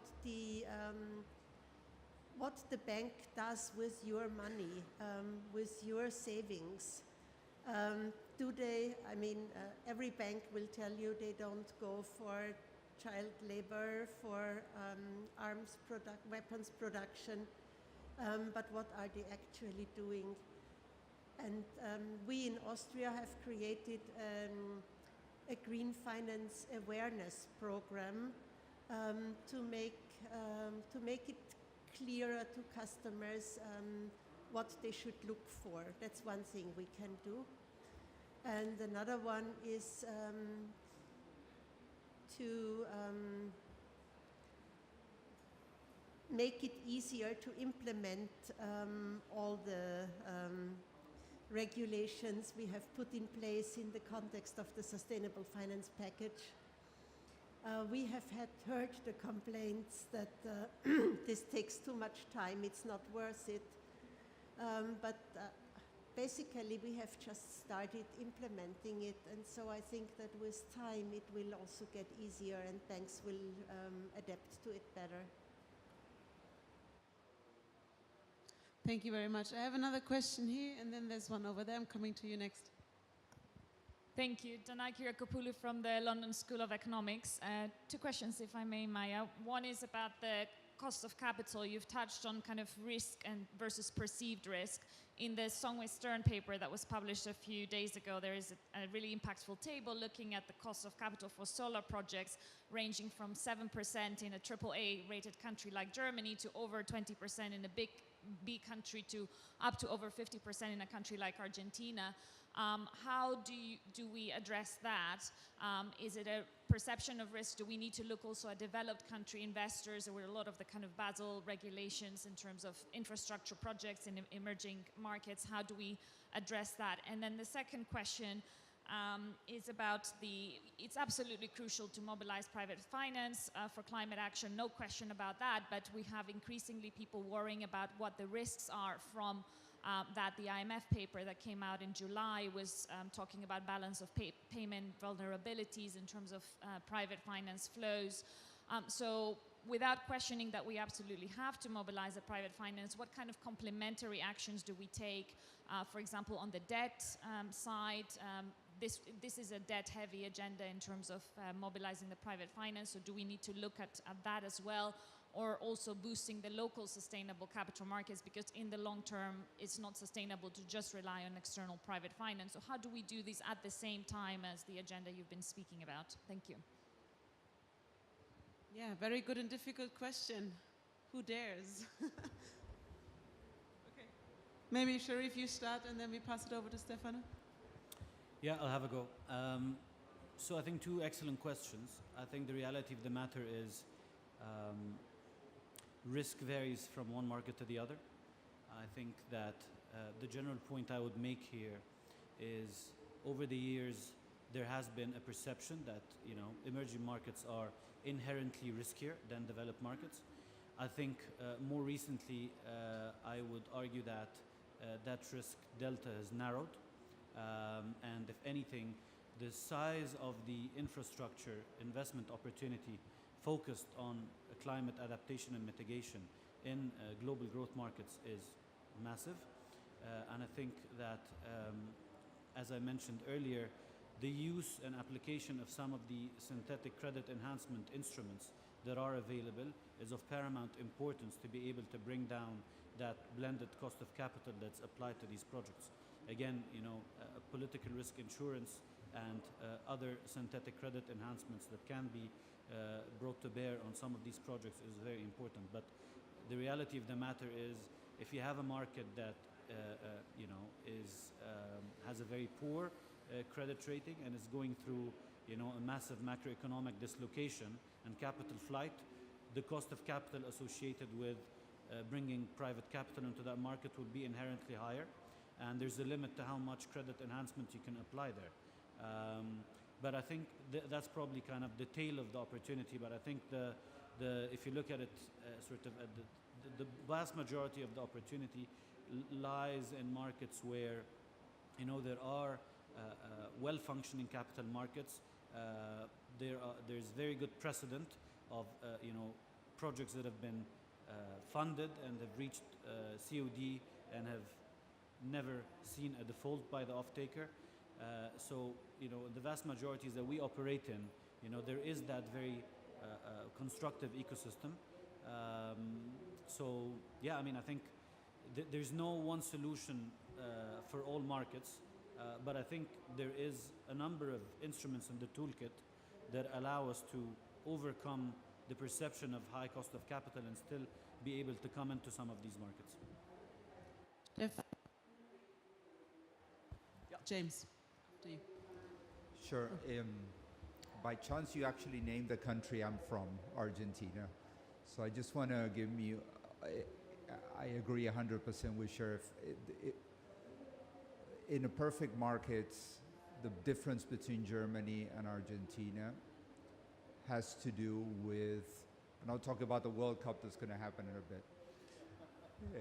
the bank does with your money, with your savings. Every bank will tell you they don't go for child labor, for weapons production, but what are they actually doing? And we in Austria have created a green finance awareness program to make it clearer to customers what they should look for. That's one thing we can do. And another one is to make it easier to implement all the regulations we have put in place in the context of the sustainable finance package. We have heard the complaints that this takes too much time, it's not worth it. But basically we have just started implementing it, and so I think that with time it will also get easier and banks will adapt to it better. Thank you very much. I have another question here, and then there's one over there. I'm coming to you next. Thank you. Danaki Rakopoulou from the London School of Economics. Two questions, if I may, Maya. One is about the cost of capital. You've touched on kind of risk and versus perceived risk. In the Songway Stern paper that was published a few days ago, there is a really impactful table looking at the cost of capital for solar projects ranging from 7% in a AAA rated country like Germany to over 20% in a big B country to up to over 50% in a country like Argentina. How do we address that? Is it a perception of risk? Do we need to look also at developed country investors? There were a lot of the kind of Basel regulations in terms of infrastructure projects in emerging markets. How do we address that? And then the second question is about it's absolutely crucial to mobilize private finance for climate action, no question about that, but we have increasingly people worrying about what the risks are from that. The IMF paper that came out in July was talking about balance of payment vulnerabilities in terms of private finance flows. So without questioning that we absolutely have to mobilize the private finance, what kind of complementary actions do we take, for example, on the debt side? This is a debt-heavy agenda in terms of mobilizing the private finance, so do we need to look at that as well? Or also boosting the local sustainable capital markets, because in the long term, it's not sustainable to just rely on external private finance. So how do we do this at the same time as the agenda you've been speaking about? Thank you. Yeah, very good and difficult question. Who dares? Okay. Maybe Sherif, you start and then we pass it over to Stefano. Yeah, I'll have a go. So I think two excellent questions. I think the reality of the matter is risk varies from one market to the other. I think that the general point I would make here is over the years there has been a perception that emerging markets are inherently riskier than developed markets. I think more recently I would argue that that risk delta has narrowed, and if anything, the size of the infrastructure investment opportunity focused on climate adaptation and mitigation in global growth markets is massive. And I think that as I mentioned earlier, the use and application of some of the synthetic credit enhancement instruments that are available is of paramount importance to be able to bring down that blended cost of capital that's applied to these projects. Again, political risk insurance and other synthetic credit enhancements that can be brought to bear on some of these projects is very important. But the reality of the matter is, if you have a market that has a very poor credit rating and is going through a massive macroeconomic dislocation and capital flight, the cost of capital associated with bringing private capital into that market will be inherently higher, and there's a limit to how much credit enhancement you can apply there. But I think that's probably kind of the tail of the opportunity. But I think if you look at it sort of at the vast majority of the opportunity lies in markets where there are well-functioning capital markets. There's very good precedent of projects that have been funded and have reached COD and have never seen a default by the off-taker. So the vast majorities that we operate in, there is that very constructive ecosystem. So yeah, I mean, I think there's no one solution for all markets, but I think there is a number of instruments in the toolkit that allow us to overcome the perception of high cost of capital and still be able to come into some of these markets. James, to you. Sure. By chance, you actually named the country I'm from, Argentina. So I just want to give you, I agree 100% with Sherif. In a perfect market, the difference between Germany and Argentina has to do with, and I'll talk about the World Cup that's going to happen in a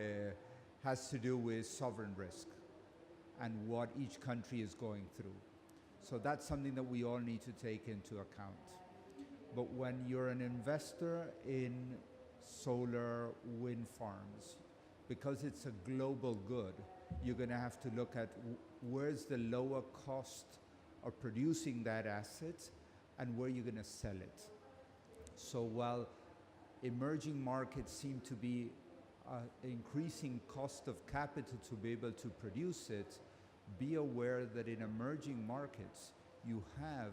bit, has to do with sovereign risk and what each country is going through. So that's something that we all need to take into account. But when you're an investor in solar wind farms, because it's a global good, you're going to have to look at where's the lower cost of producing that asset and where you're going to sell it. So while emerging markets seem to be increasing cost of capital to be able to produce it, be aware that in emerging markets, you have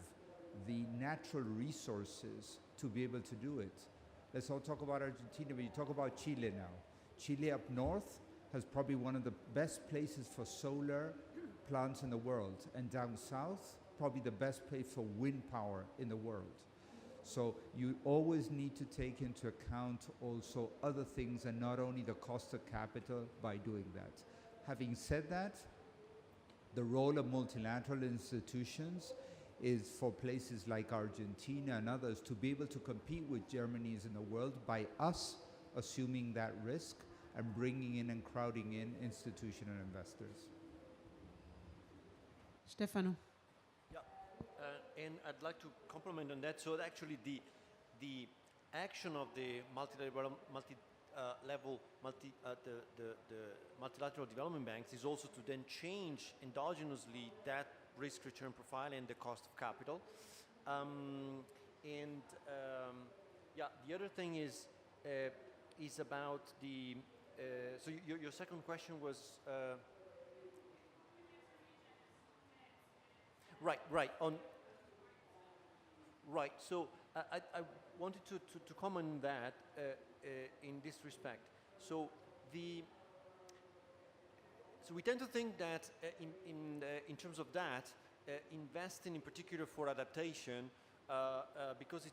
the natural resources to be able to do it. Let's all talk about Argentina, but you talk about Chile now. Chile up north has probably one of the best places for solar plants in the world, and down south, probably the best place for wind power in the world. So you always need to take into account also other things and not only the cost of capital by doing that. Having said that, the role of multilateral institutions is for places like Argentina and others to be able to compete with Germany's in the world by us assuming that risk and bringing in and crowding in institutional investors. Stefano. And I'd like to comment on that. So actually the action of the multilateral development banks is also to then change endogenously that risk return profile and the cost of capital. The other thing is about the, so your second question was, Right. So I wanted to comment on that in this respect. So we tend to think that in terms of that, investing in particular for adaptation, because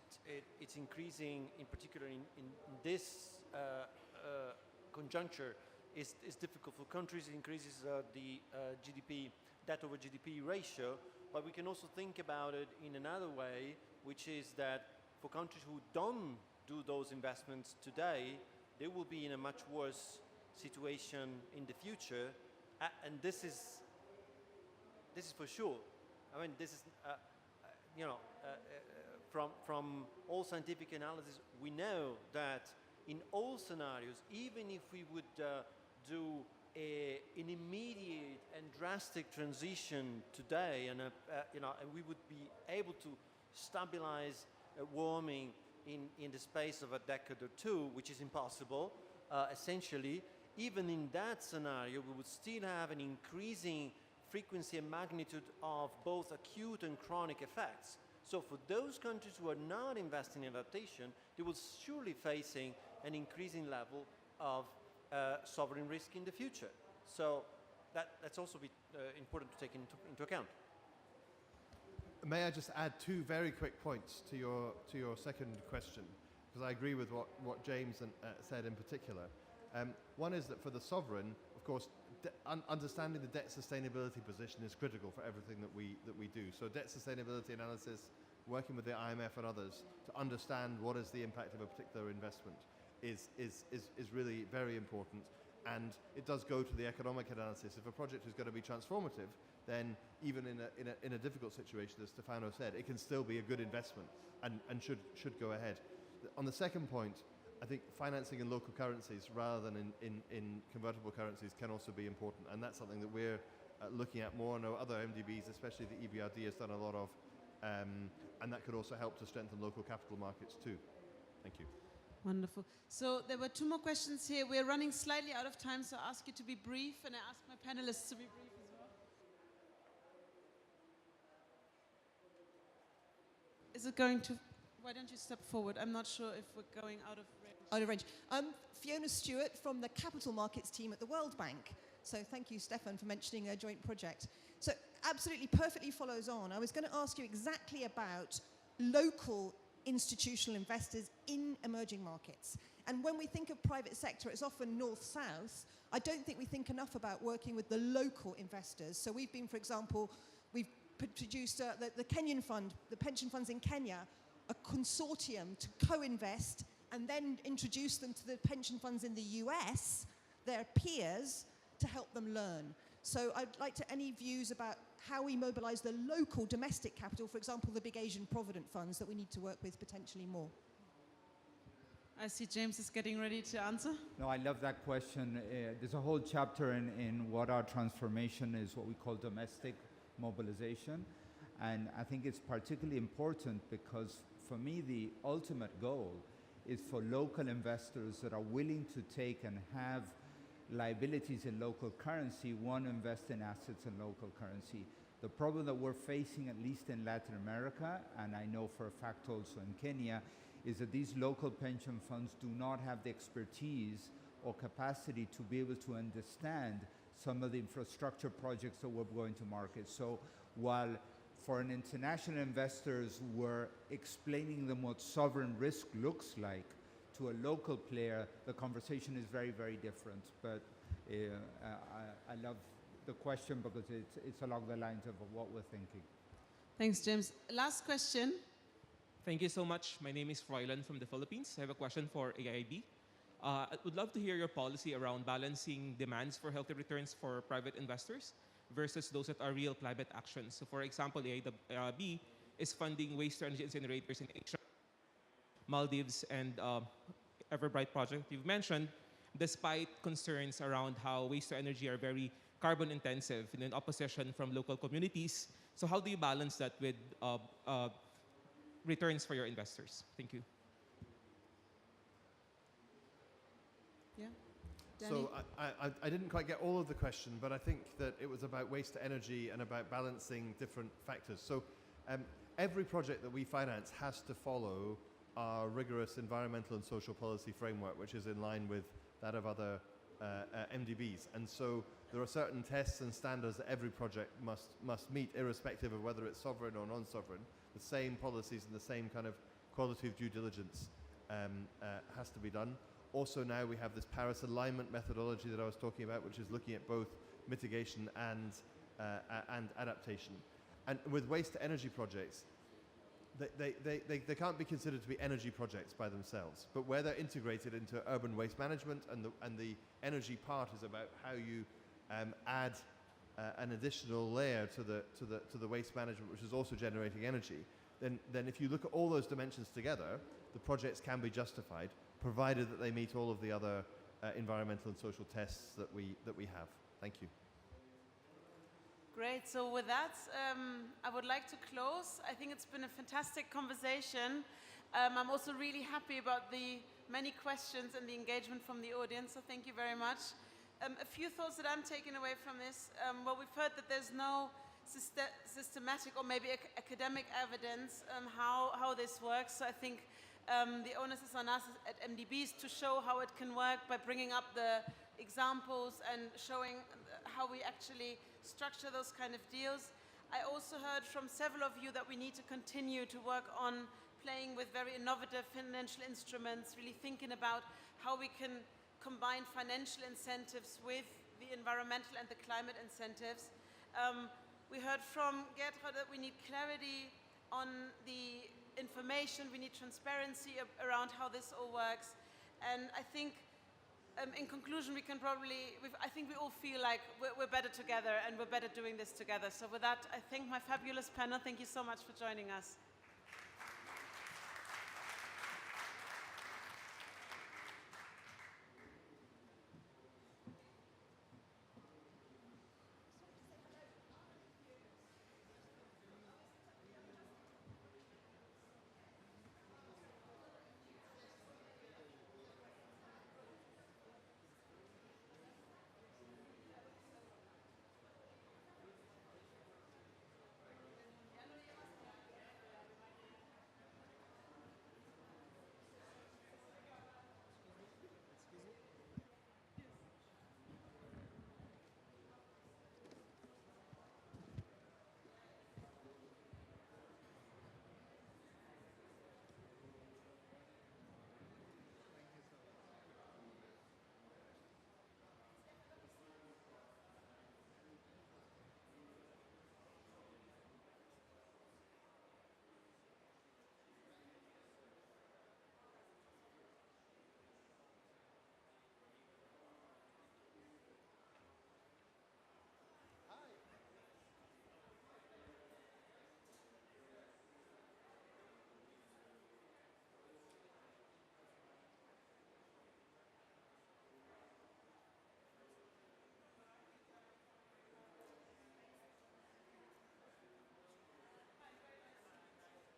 it's increasing in particular in this conjuncture, is difficult for countries. It increases the GDP, debt over GDP ratio. But we can also think about it in another way, which is that for countries who don't do those investments today, they will be in a much worse situation in the future, and this is for sure. I mean, this is from all scientific analysis, we know that in all scenarios, even if we would do an immediate and drastic transition today, and you know, and we would be able to stabilize warming in the space of a decade or two, which is impossible, essentially. Even in that scenario, we would still have an increasing frequency and magnitude of both acute and chronic effects. So for those countries who are not investing in adaptation, they will surely facing an increasing level of sovereign risk in the future. So that's also important to take into account. May I just add two very quick points to your second question, because I agree with what James said in particular. One is that for the sovereign, of course, understanding the debt sustainability position is critical for everything that we do. So debt sustainability analysis, working with the IMF and others to understand what is the impact of a particular investment is really very important. And it does go to the economic analysis. If a project is going to be transformative, then even in a difficult situation, as Stefano said, it can still be a good investment and should go ahead. On the second point, I think financing in local currencies rather than in convertible currencies can also be important, and that's something that we're looking at more. I know other MDBs, especially the EBRD, has done a lot of, and that could also help to strengthen local capital markets too. Thank you. Wonderful. So there were two more questions here. We're running slightly out of time, so I ask you to be brief, and I ask my panelists to be brief as well. Is it going to... Why don't you step forward? I'm not sure if we're going out of range. Out of range. Fiona Stewart from the Capital Markets team at the World Bank. So thank you, Stefan, for mentioning a joint project. So absolutely perfectly follows on. I was going to ask you exactly about local institutional investors in emerging markets. And when we think of private sector, it's often north-south. I don't think we think enough about working with the local investors. So we've been, for example, we've produced the Kenyan fund, the pension funds in Kenya, a consortium to co-invest and then introduce them to the pension funds in the US, their peers, to help them learn. So I'd like any views about how we mobilize the local domestic capital, for example, the big Asian Provident funds that we need to work with potentially more. I see James is getting ready to answer. No, I love that question. There's a whole chapter in what our transformation is, what we call domestic mobilization. And I think it's particularly important because for me, the ultimate goal is for local investors that are willing to take and have liabilities in local currency, invest in assets in local currency. The problem that we're facing, at least in Latin America, and I know for a fact also in Kenya, is that these local pension funds do not have the expertise or capacity to be able to understand some of the infrastructure projects that we're going to market. So while for an international investors, we're explaining them what sovereign risk looks like, to a local player, the conversation is very, very different. But I love the question because it's along the lines of what we're thinking. Thanks, James. Last question. Thank you so much. My name is Froilan from the Philippines. I have a question for AIIB. I would love to hear your policy around balancing demands for healthy returns for private investors versus those that are real climate actions. So for example, AIIB is funding waste-to-energy incinerators in Asia, Maldives, and Everbright project you've mentioned, despite concerns around how waste-to-energy are very carbon intensive and in opposition from local communities. So how do you balance that with returns for your investors? Thank you. Yeah. So I didn't quite get all of the question, but I think that it was about waste to energy and about balancing different factors. So every project that we finance has to follow our rigorous environmental and social policy framework, which is in line with that of other MDBs. And so there are certain tests and standards that every project must meet, irrespective of whether it's sovereign or non-sovereign. The same policies and the same kind of quality of due diligence has to be done. Also now we have this Paris alignment methodology that I was talking about, which is looking at both mitigation and adaptation. And with waste to energy projects, they can't be considered to be energy projects by themselves, but where they're integrated into urban waste management and the energy part is about how you add an additional layer to the waste management, which is also generating energy, then if you look at all those dimensions together, the projects can be justified, provided that they meet all of the other environmental and social tests that we have. Thank you. Great. So with that, I would like to close. I think it's been a fantastic conversation. I'm also really happy about the many questions and the engagement from the audience, so thank you very much. A few thoughts that I'm taking away from this. Well, we've heard that there's no systematic or maybe academic evidence how this works. So I think the onus is on us at MDBs to show how it can work by bringing up the examples and showing how we actually structure those kind of deals. I also heard from several of you that we need to continue to work on playing with very innovative financial instruments, really thinking about how we can combine financial incentives with the environmental and the climate incentives. We heard from Gertraud that we need clarity on the information, we need transparency around how this all works. And I think in conclusion, we can probably, I think we all feel like we're better together and we're better doing this together. So with that, I thank my fabulous panel. Thank you so much for joining us.